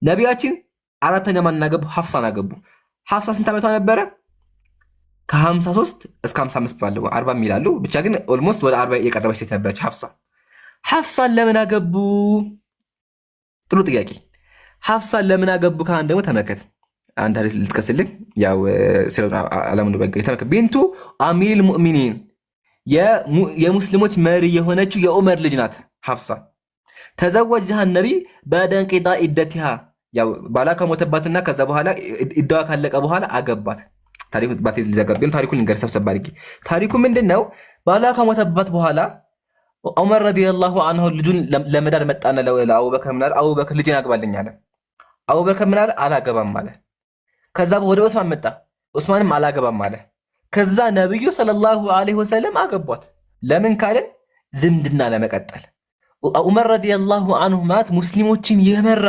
Speaker 3: ነቢያችን አራተኛ ማን አገቡ? ሐፍሳን አገቡ። ሐፍሳ ስንት ዓመቷ ነበረ? ከ53 እስከ 55 ባለው 40 ይላሉ። ብቻ ግን ኦልሞስት ወደ 40 የቀረበች ሴት ነበረች ሐፍሳ። ሐፍሳን ለምን አገቡ? ጥሩ ጥያቄ። ሐፍሳን ለምን አገቡ? ካን ደግሞ ተመከት አንድ ሐዲስ ልትከስልኝ ያው ስለላ አለሙ በገ ተመከት ቢንቱ አሚል ሙእሚኒን የሙስሊሞች መሪ የሆነችው የዑመር ልጅ ናት ሐፍሳ። ተዘወጀሃ ነቢ በደንቂዳ ኢደቲሃ ያው ባላ ከሞተባትና ከዛ በኋላ ኢዳዋ ካለቀ በኋላ አገባት። ታሪኩ ባቴ ሊዘጋብን ታሪኩን ልንገር ሰብሰብ አድርጌ። ታሪኩ ምንድነው? ባላ ከሞተባት በኋላ ዑመር ረዲየላሁ ዐንሁ ልጁን ለመዳር መጣና ለአቡበከር ምናል አቡበከር ልጅን አግባልኝ አለ። አቡበከር ምናል አላገባም አለ። ከዛ ወደ ዑስማን መጣ። ዑስማንም አላገባም አለ። ከዛ ነብዩ ሰለላሁ ዐለይሂ ወሰለም አገቧት። ለምን ካለን ዝምድና ለመቀጠል። ዑመር ረዲየላሁ ዐንሁ ማለት ሙስሊሞችን የመራ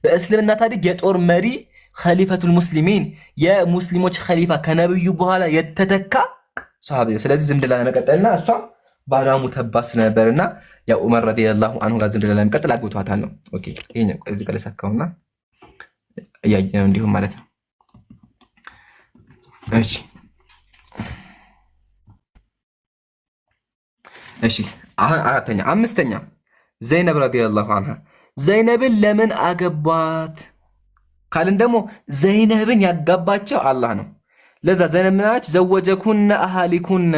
Speaker 3: በእስልምና ታሪክ የጦር መሪ ኸሊፈቱል ሙስሊሚን የሙስሊሞች ኸሊፋ ከነብዩ በኋላ የተተካ ሷሃቢ። ስለዚህ ዝምድና ለመቀጠልና እሷ ባሏ ሙተባት ስለነበርና ያ ዑመር ረዲየላሁ ዐንሁ ጋር ዝምድና ለመቀጠል አግብቷታል ነው። ኦኬ ይሄን እዚህ ጋር ለሰካውና ያየነው እንዲሁም ማለት ነው። እሺ አሁን አራተኛ አምስተኛ ዘይነብ ረዲየላሁ ዐንሃ ዘይነብን ለምን አገቧት ካልን ደግሞ ዘይነብን ያጋባቸው አላህ ነው። ለዛ ዘይነብ ምናች ዘወጀኩነ አሃሊኩነ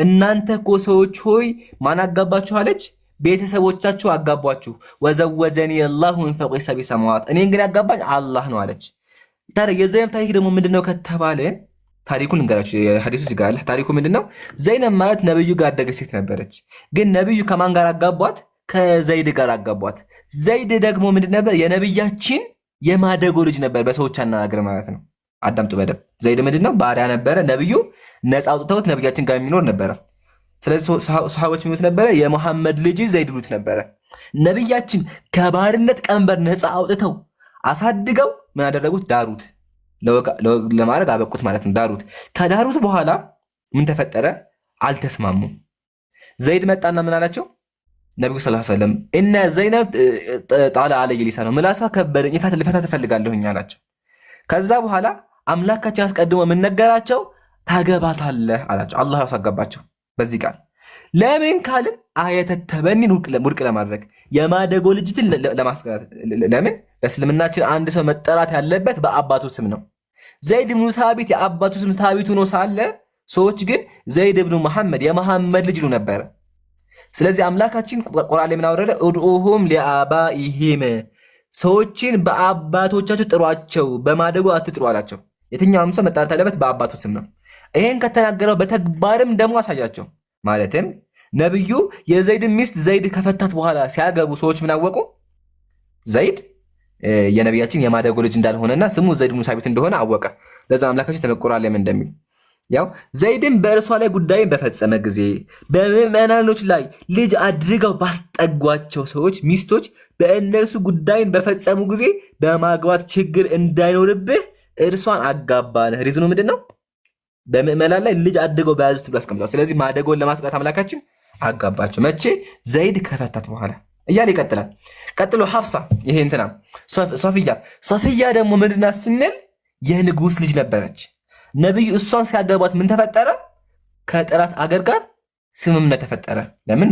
Speaker 3: እናንተ እኮ ሰዎች ሆይ ማን አጋባችሁ አለች? ቤተሰቦቻችሁ አጋቧችሁ። ወዘወጀኒ አላሁ ሚን ፈውቂ ሰብኢ ሰማዋት እኔን ግን ያጋባኝ አላህ ነው አለች። ታዲያ የዘይነብ ታሪክ ደግሞ ምንድነው ከተባለ ታሪኩን እንገራችሁ። ሐዲሱ እዚህ ጋር አለ። ታሪኩ ምንድነው? ዘይነብ ማለት ነብዩ ጋር ያደገች ሴት ነበረች። ግን ነብዩ ከማን ጋር አጋቧት? ከዘይድ ጋር አጋቧት። ዘይድ ደግሞ ምንድን ነበር? የነብያችን የማደጎ ልጅ ነበር። በሰዎች አናገር ማለት ነው። አዳምጡ በደብ። ዘይድ ምንድነው? ባሪያ ነበረ። ነብዩ ነፃ አውጥተውት ነብያችን ጋር የሚኖር ነበረ። ስለዚህ ሱሐቦች የሚሉት ነበረ የመሐመድ ልጅ ዘይድ ብሉት ነበረ። ነብያችን ከባርነት ቀንበር ነፃ አውጥተው አሳድገው ምን አደረጉት? ዳሩት። ለማድረግ አበቁት ማለት ነው። ዳሩት። ከዳሩት በኋላ ምን ተፈጠረ? አልተስማሙም። ዘይድ መጣና ምን አላቸው? ነብዩ ሰለላሁ ዐለይሂ ወሰለም እነ ዘይነብ ጣላ አለይ ሊሳኑ ምላሷ ከበደኝ ልፈታ ትፈልጋለሁኝ አላቸው። ከዛ በኋላ አምላካችን አስቀድሞ ምን ነገራቸው? ታገባታለህ አላቸው። አላህ ያሳጋባቸው በዚህ ቃል። ለምን ካልን አየተ ተበኒን ውድቅ ለማድረግ የማደጎ ልጅትን ለማስቀረት። ለምን በእስልምናችን አንድ ሰው መጠራት ያለበት በአባቱ ስም ነው። ዘይድ ብኑ ሳቢት የአባቱ ስም ሳቢቱ ነው ሳለ ሰዎች ግን ዘይድ ብኑ መሐመድ የመሐመድ ልጅ ነው ነበረ። ስለዚህ አምላካችን ቁርአን ላይ ምን አወረደ? ኡድኡሁም ሊአባኢሂም ሰዎችን በአባቶቻቸው ጥሯቸው፣ በማደጎ አትጥሩ አላቸው። የትኛውም ሰው መጣራት ያለበት በአባቱ ስም ነው። ይሄን ከተናገረው በተግባርም ደግሞ አሳያቸው። ማለትም ነብዩ የዘይድ ሚስት ዘይድ ከፈታት በኋላ ሲያገቡ ሰዎች ምን አወቁ? ዘይድ የነቢያችን የማደጎ ልጅ እንዳልሆነና ስሙ ዘይድ ብኑ ሳቢት እንደሆነ አወቀ። ለዛ አምላካችን ተመቆራ ለምን እንደሚል ያው ዘይድን በእርሷ ላይ ጉዳይን በፈጸመ ጊዜ በምዕመናኖች ላይ ልጅ አድርገው ባስጠጓቸው ሰዎች ሚስቶች በእነርሱ ጉዳይን በፈጸሙ ጊዜ በማግባት ችግር እንዳይኖርብህ እርሷን አጋባለህ። ሪዝኑ ምንድን ነው? በምዕመናን ላይ ልጅ አድርገው በያዙት ብሎ አስቀምጧል። ስለዚህ ማደጎን ለማስቀረት አምላካችን አጋባቸው። መቼ? ዘይድ ከፈታት በኋላ እያለ ይቀጥላል። ቀጥሎ ሐፍሳ ይሄ እንትና ሶፊያ ደግሞ ምንድናት ስንል የንጉስ ልጅ ነበረች። ነብዩ እሷን ሲያገቧት ምን ተፈጠረ? ከጠላት አገር ጋር ስምምነት ተፈጠረ። ለምን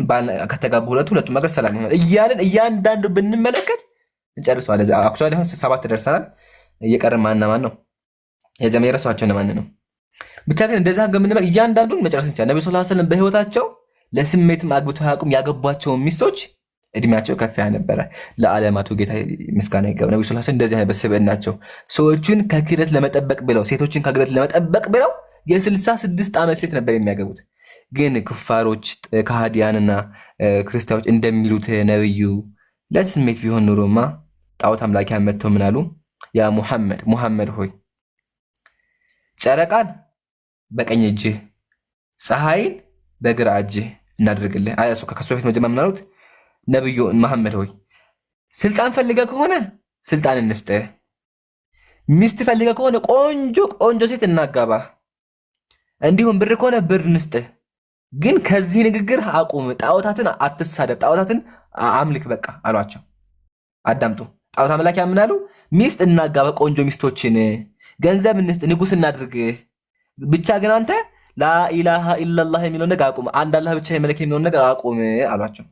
Speaker 3: ከተጋቡ ሁለቱም አገር ሰላም ይሆናል እያልን እያንዳንዱ ብንመለከት እንጨርሰዋለን። አክቹዋሊ አሁን 7 ደርሰናል። እየቀረን ማን ነው የረሷቸው ለማን ነው? ብቻ ግን እንደዛ ገምንመ እያንዳንዱን መጨረስ እንችላለን። ነብዩ ሰለላሁ ዐለይሂ ወሰለም በህይወታቸው ለስሜትም አግብተው ያቁም ያገቧቸው ሚስቶች እድሜያቸው ከፍ ያለ ነበረ። ለዓለማቱ ጌታ ምስጋና ይገባው። ነብዩ ሰለላሁ ዐለይሂ ወሰለም እንደዚህ አይነት በስብዕናቸው ሰዎችን ከክህደት ለመጠበቅ ብለው ሴቶችን ከክህደት ለመጠበቅ ብለው የ66 ዓመት ሴት ነበር የሚያገቡት። ግን ክፋሮች ከሃዲያንና ክርስቲያኖች እንደሚሉት ነብዩ ለስሜት ቢሆን ኑሮማ ጣዖት አምላኪያን መጥተው ምን አሉ? ያ ሙሐመድ ሆይ ጨረቃን በቀኝ እጅህ ፀሐይን በግራ እጅህ እናደርግልህ። ከሱ በፊት መጀመሪያ ምን አሉት? ነብዩ መሐመድ ሆይ ስልጣን ፈልገ ከሆነ ስልጣን እንስጥህ፣ ሚስት ፈልገ ከሆነ ቆንጆ ቆንጆ ሴት እናጋባ፣ እንዲሁም ብር ከሆነ ብር እንስጥህ። ግን ከዚህ ንግግር አቁም፣ ጣዖታትን አትሳደብ፣ ጣዖታትን አምልክ በቃ አሏቸው። አዳምጡ። ጣዖት አምላክ ያምናሉ። ሚስት እናጋባ፣ ቆንጆ ሚስቶችን፣ ገንዘብ እንስጥ፣ ንጉስ እናድርግ። ብቻ ግን አንተ ላኢላሃ ኢላላህ የሚለውን ነገር አቁም፣ አንድ አላህ ብቻ የመለክ የሚለውን ነገር አቁም አሏቸው።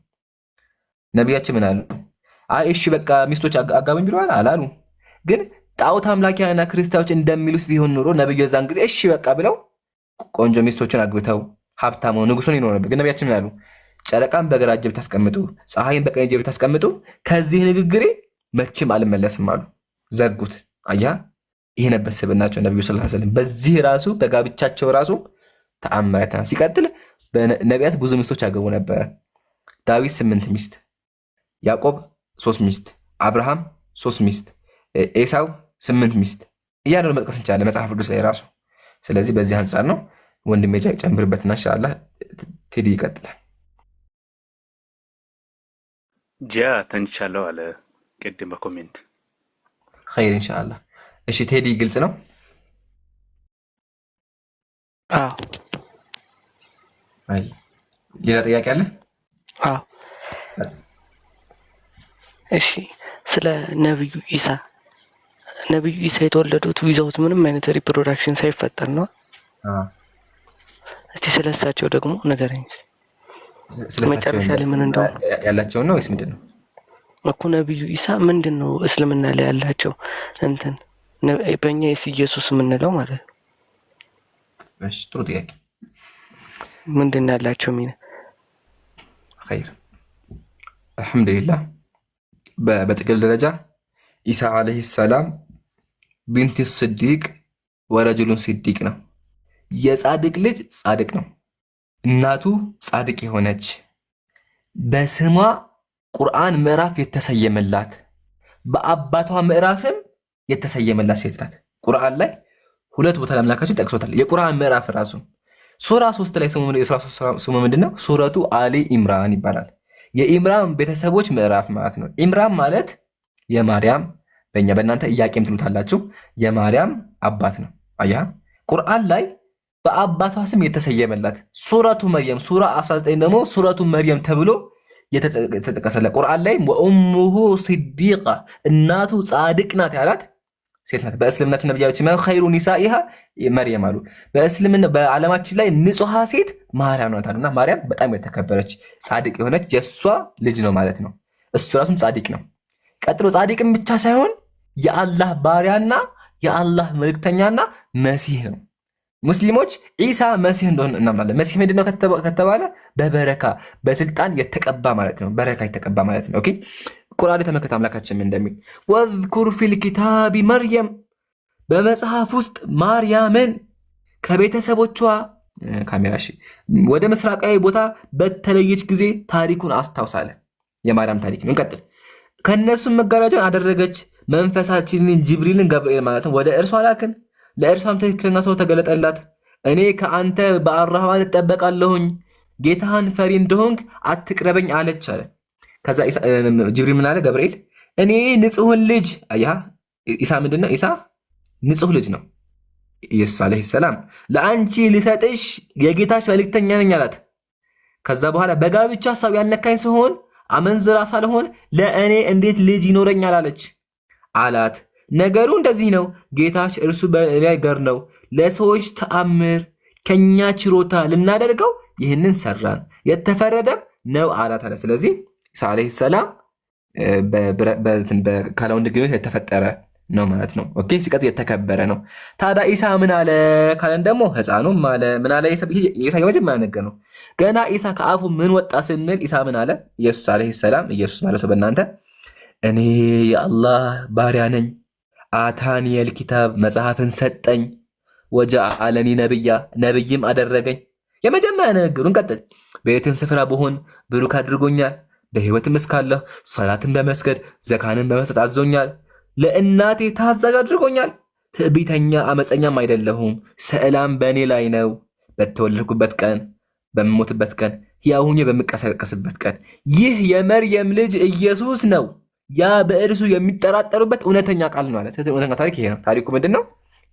Speaker 3: ነቢያችን ምን አሉ? አይ እሺ በቃ ሚስቶች አጋቡኝ ብለዋል አላሉ። ግን ጣዖት አምላኪያና ክርስቲያኖች እንደሚሉት ቢሆን ኑሮ ነብዩ የዛን ጊዜ እሺ በቃ ብለው ቆንጆ ሚስቶችን አግብተው ሀብታም ሆነው ንጉሱን ይኖር ነበር። ግን ነቢያችን ምን አሉ? ጨረቃን በግራ እጄ ብታስቀምጡ፣ ፀሐይን በቀኝ እጄ ብታስቀምጡ ከዚህ ንግግሬ መቼም አልመለስም አሉ። ዘጉት። አያ ይሄ ነበር ስብዕናቸው ነብዩ ሰለላሁ ዐለይሂ ወሰለም። በዚህ ራሱ በጋብቻቸው ራሱ ተአምራት። ሲቀጥል በነቢያት ብዙ ሚስቶች ያገቡ ነበር። ዳዊት 8 ሚስት፣ ያዕቆብ 3 ሚስት፣ አብርሃም 3 ሚስት፣ ኤሳው 8 ሚስት እያለ መጥቀስ እንችላለን መጽሐፍ ቅዱስ ላይ ራሱ። ስለዚህ በዚህ አንጻር ነው ወንድሜ ጨምርበትና ኢንሻአላህ ቴዲ ይቀጥላል።
Speaker 8: ጂያ ተንቻለው አለ ቅድም በኮሜንት
Speaker 3: ኸይር ኢንሻአላህ። እሺ ቴዲ ግልጽ ነው?
Speaker 9: አዎ።
Speaker 3: አይ ሌላ ጥያቄ አለ?
Speaker 9: አዎ። እሺ ስለ ነብዩ ኢሳ የተወለዱት ዊዛውት ምንም አይነት ሪፕሮዳክሽን ሳይፈጠር ነው። እስቲ ስለሳቸው ደግሞ ንገረኝ። መጨረሻ ላይ ምን እንደው
Speaker 3: ያላቸው ነው ወይስ ምንድን ነው
Speaker 9: እኮ? ነብዩ ኢሳ ምንድን ነው እስልምና ላይ ያላቸው እንትን በእኛ ኢየሱስ የምንለው ማለት ነው።
Speaker 3: እሺ ጥሩ ጥያቄ።
Speaker 9: ምንድን ነው ያላቸው ሚና?
Speaker 3: ኸይር አልሐምዱሊላህ። በጥቅል ደረጃ ኢሳ አለይሂ ሰላም ቢንት ስዲቅ ወረጁሉን ሲዲቅ ነው። የጻድቅ ልጅ ጻድቅ ነው። እናቱ ጻድቅ የሆነች በስሟ ቁርአን ምዕራፍ የተሰየመላት በአባቷ ምዕራፍም የተሰየመላት ሴት ናት። ቁርአን ላይ 2 ቦታ ለአምላካችን ጠቅሶታል። የቁርአን ምዕራፍ ራሱ ሱራ 3 ላይ ስሙ ምንድነው? ሱረቱ አሊ ኢምራን ይባላል። የኢምራን ቤተሰቦች ምዕራፍ ማለት ነው። ኢምራን ማለት የማርያም በእናንተ ኢያቄም ትሉታላችሁ የማርያም አባት ነው። አያ ቁርአን ላይ በአባቷ ስም የተሰየመላት ሱረቱ መርየም ሱራ 19 ደግሞ ሱረቱ መርየም ተብሎ የተጠቀሰላት ቁርአን ላይ ወኡሙሁ ሲዲቃ እናቱ ጻድቅ ናት ያላት ሴት ናት። በእስልምናችን ነብያችን ማለት ኸይሩ ኒሳኢሃ መርየም አሉ። በእስልምና በዓለማችን ላይ ንጹሃ ሴት ማርያም ናት አሉና ማርያም በጣም የተከበረች ጻድቅ የሆነች የሷ ልጅ ነው ማለት ነው። እሱ ራሱም ጻድቅ ነው። ቀጥሎ ጻድቅም ብቻ ሳይሆን የአላህ ባሪያና የአላህ መልእክተኛና መሲህ ነው። ሙስሊሞች ኢሳ መሲህ እንደሆነ እናምናለን። መሲህ ምንድነው ከተባለ በበረካ በስልጣን የተቀባ ማለት ነው። በረካ የተቀባ ማለት ነው። ኦኬ ቁርአን ተመከተ አምላካችን እንደሚል ወዝኩር ፊል ኪታቢ መርየም በመጽሐፍ ውስጥ ማርያምን ከቤተሰቦቿ ካሜራሺ ወደ ምስራቃዊ ቦታ በተለየች ጊዜ ታሪኩን አስታውሳለ። የማርያም ታሪክ ነው። እንቀጥል። ከነሱም መጋረጃን አደረገች፣ መንፈሳችንን ጅብሪልን ገብርኤል ማለት ነው ወደ እርሷ ላክን፣ ለእርሷም ትክክለኛ ሰው ተገለጠላት። እኔ ከአንተ በአራህማን እጠበቃለሁኝ፣ ጌታህን ፈሪ እንደሆንክ አትቅረበኝ አለች አለ። ከዛ ጅብሪል ምን አለ? ገብርኤል እኔ ንጹህን ልጅ አያ ኢሳ ምንድነው? ኢሳ ንጹህ ልጅ ነው። ኢየሱስ አለይሂ ሰላም ለአንቺ ልሰጥሽ የጌታሽ መልእክተኛ ነኝ አላት። ከዛ በኋላ በጋብቻ ሐሳብ ያልነካኝ ሲሆን አመንዝራ ሳልሆን ለእኔ እንዴት ልጅ ይኖረኛል አለች አላት። ነገሩ እንደዚህ ነው፣ ጌታሽ እርሱ በላይ ገር ነው፣ ለሰዎች ተአምር ከኛ ችሮታ ልናደርገው ይህንን ሰራን፣ የተፈረደም ነው አላት አለ። ስለዚህ ኢሳ አለይሂ ሰላም ካለወንድ ግንኙነት የተፈጠረ ነው ማለት ነው። ኦኬ ሲቀጥል የተከበረ ነው። ታዲያ ኢሳ ምን አለ ካለን ደግሞ ህፃኑም አለ ምን አለ? ኢሳ የመጀመሪያ ነገር ነው። ገና ኢሳ ከአፉ ምን ወጣ ስንል ኢሳ ምን አለ? ኢየሱስ አለይሂ ሰላም ኢየሱስ ማለት በእናንተ እኔ የአላህ ባሪያ ነኝ፣ አታኒየል ኪታብ መጽሐፍን ሰጠኝ፣ ወጀዐለኒ ነብያ ነብይም አደረገኝ። የመጀመሪያ ንግግሩን ቀጥል። በየትም ስፍራ ብሆን ብሩክ አድርጎኛል፣ በህይወትም እስካለሁ ሰላትን በመስገድ ዘካንን በመስጠት አዞኛል፣ ለእናቴ ታዛዥ አድርጎኛል፣ ትዕቢተኛ አመፀኛም አይደለሁም፣ ሰላም በእኔ ላይ ነው፣ በተወለድኩበት ቀን፣ በምሞትበት ቀን፣ ሕያው ሆኜ በምቀሰቀስበት ቀን። ይህ የመርየም ልጅ ኢየሱስ ነው፣ ያ በእርሱ የሚጠራጠሩበት እውነተኛ ቃል ነው አለ። እውነተኛ ታሪክ ይሄ ነው። ታሪኩ ምንድነው?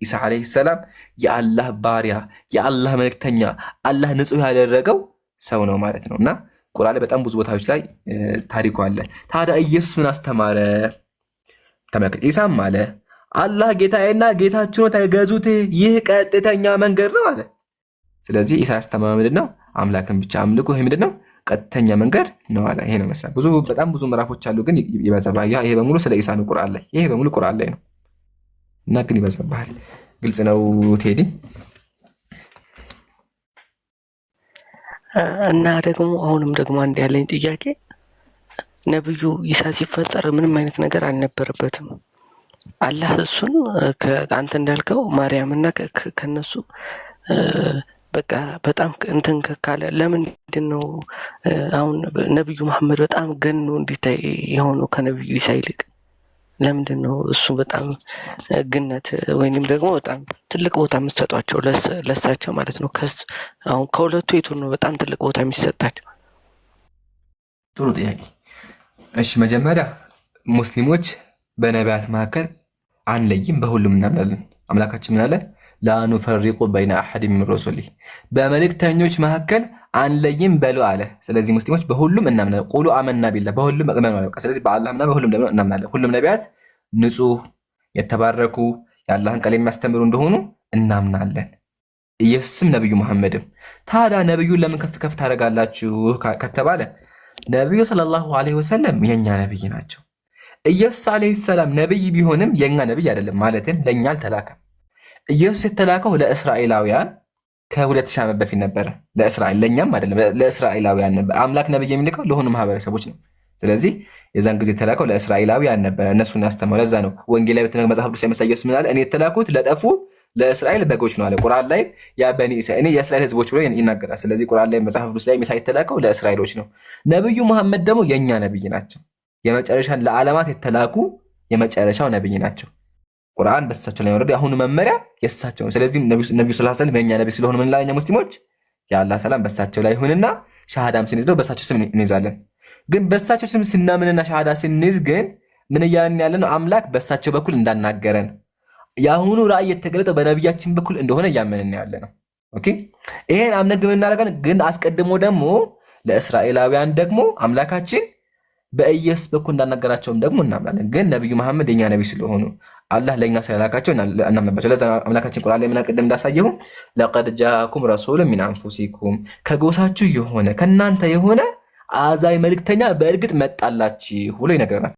Speaker 3: ኢሳ ዓለይሂ ሰላም የአላህ ባሪያ፣ የአላህ መልክተኛ፣ አላህ ንጹህ ያደረገው ሰው ነው ማለት ነው። እና ቁርአን ላይ በጣም ብዙ ቦታዎች ላይ ታሪኩ አለ። ታዲያ ኢየሱስ ምን አስተማረ? ተመልከት። ኢሳም አለ አላህ ጌታዬና ጌታችሁ ነው ተገዙት፣ ይህ ቀጥተኛ መንገድ ነው አለ። ስለዚህ ኢሳ ያስተማረ ምንድነው? አምላክን ብቻ አምልኩ። ይሄ ምንድነው? ቀጥተኛ መንገድ ነው አለ። ይሄ ነው መሰለህ። በጣም ብዙ ምዕራፎች አሉ፣ ግን ይበዛባል። ይሄ በሙሉ ስለ ኢሳ ነው ቁርአን ላይ። ይሄ በሙሉ ቁርአን ላይ ነው እና ግን ይበዛባል። ግልጽ ነው ቴዲ።
Speaker 9: እና ደግሞ አሁንም ደግሞ አንድ ያለኝ ጥያቄ ነብዩ ኢሳ ሲፈጠር ምንም አይነት ነገር አልነበረበትም። አላህ እሱን ከአንተ እንዳልከው ማርያምና ከነሱ በቃ በጣም እንትን ካለ ለምንድን ነው አሁን ነብዩ መሐመድ በጣም ገኖ እንዲታይ የሆነው ከነብዩ ኢሳ ይልቅ? ለምንድን ነው እሱ በጣም ግነት ወይንም ደግሞ በጣም ትልቅ ቦታ የምትሰጧቸው ለሳቸው ማለት ነው? አሁን ከሁለቱ የቱን ነው በጣም ትልቅ ቦታ የሚሰጣቸው?
Speaker 3: ጥሩ ጥያቄ። እሺ መጀመሪያ ሙስሊሞች በነቢያት መካከል አንለይም፣ በሁሉም እናምናለን። አምላካችን ምን አለ? ላኑፈሪቁ በይነ አሐድ ሚን ሩሱሊ፣ በመልእክተኞች መካከል አንለይም በሉ አለ። ስለዚህ ሙስሊሞች በሁሉም እናምናለን። ቁሉ አመና ቢላህ፣ በሁሉም እናምናለን። ስለዚህ በአላህና በሁሉም ደግሞ እናምናለን። ሁሉም ነቢያት ንጹህ የተባረኩ የአላህን ቃል የሚያስተምሩ እንደሆኑ እናምናለን። ኢየሱስም ነብዩ መሐመድም። ታዲያ ነብዩን ለምን ከፍ ከፍ ታደርጋላችሁ ከተባለ ነብዩ ሰለላሁ ዐለይሂ ወሰለም የኛ ነብይ ናቸው። ኢየሱስ ዐለይሂ ሰላም ነብይ ቢሆንም የኛ ነብይ አይደለም፣ ማለትም ለኛ አልተላከም። ኢየሱስ የተላከው ለእስራኤላውያን ከ2000 ዓመት በፊት ነበረ። ለእስራኤል ለኛም አይደለም፣ ለእስራኤላውያን ነበር። አምላክ ነብይ የሚልከው ለሆኑ ማህበረሰቦች ነው። ስለዚህ የዛን ጊዜ የተላከው ለእስራኤላውያን ነበር፣ እነሱን ያስተማረው። ለዛ ነው ወንጌል ላይ በተነገረ መጽሐፍ ቅዱስ ላይ ኢየሱስ ምን አለ? እኔ የተላኩት ለጠፉ ለእስራኤል በጎች ነው አለ። ቁርአን ላይ ያ በኒ እስራኤል እኔ የእስራኤል ህዝቦች ብሎ ይናገራል። ስለዚህ ቁርአን ላይ መጽሐፍ ቅዱስ ላይ ኢሳ የተላከው ለእስራኤሎች ነው። ነብዩ መሐመድ ደግሞ የኛ ነብይ ናቸው። የመጨረሻን ለዓለማት የተላኩ የመጨረሻው ነብይ ናቸው። ቁርአን በሳቸው ላይ ወረደ። አሁን መመሪያ የሳቸው ነው። ስለዚህ ነብዩ ሰለላሁ ዐለይሂ ወሰለም የኛ ነብይ ስለሆነ ምን ላይ ሙስሊሞች የአላህ ሰላም በሳቸው ላይ ይሁንና ሻሃዳም ስንይዝ ነው በሳቸው ስም እንይዛለን። ግን በሳቸው ስም ስናምንና ሻሃዳ ስንይዝ ግን ምን እያልን ያለ ነው? አምላክ በሳቸው በኩል እንዳናገረን የአሁኑ ራእይ የተገለጠው በነብያችን በኩል እንደሆነ እያመንን ያለ ነው። ኦኬ ይሄን አምነን ግን እናደርጋለን። ግን አስቀድሞ ደግሞ ለእስራኤላውያን ደግሞ አምላካችን በኢየሱስ በኩል እንዳናገራቸውም ደግሞ እናምናለን። ግን ነብዩ መሐመድ የኛ ነብይ ስለሆኑ አላህ ለኛ ስለላካቸው እናምናባቸው። ለዛ አምላካችን ቁርአን ላይ ምን ቀደም እንዳሳየው ለቀድ ጃአኩም ረሱሉን ሚን አንፉሲኩም፣ ከጎሳችሁ የሆነ ከናንተ የሆነ አዛይ መልእክተኛ በእርግጥ መጣላችሁ ብሎ ይነግረናል።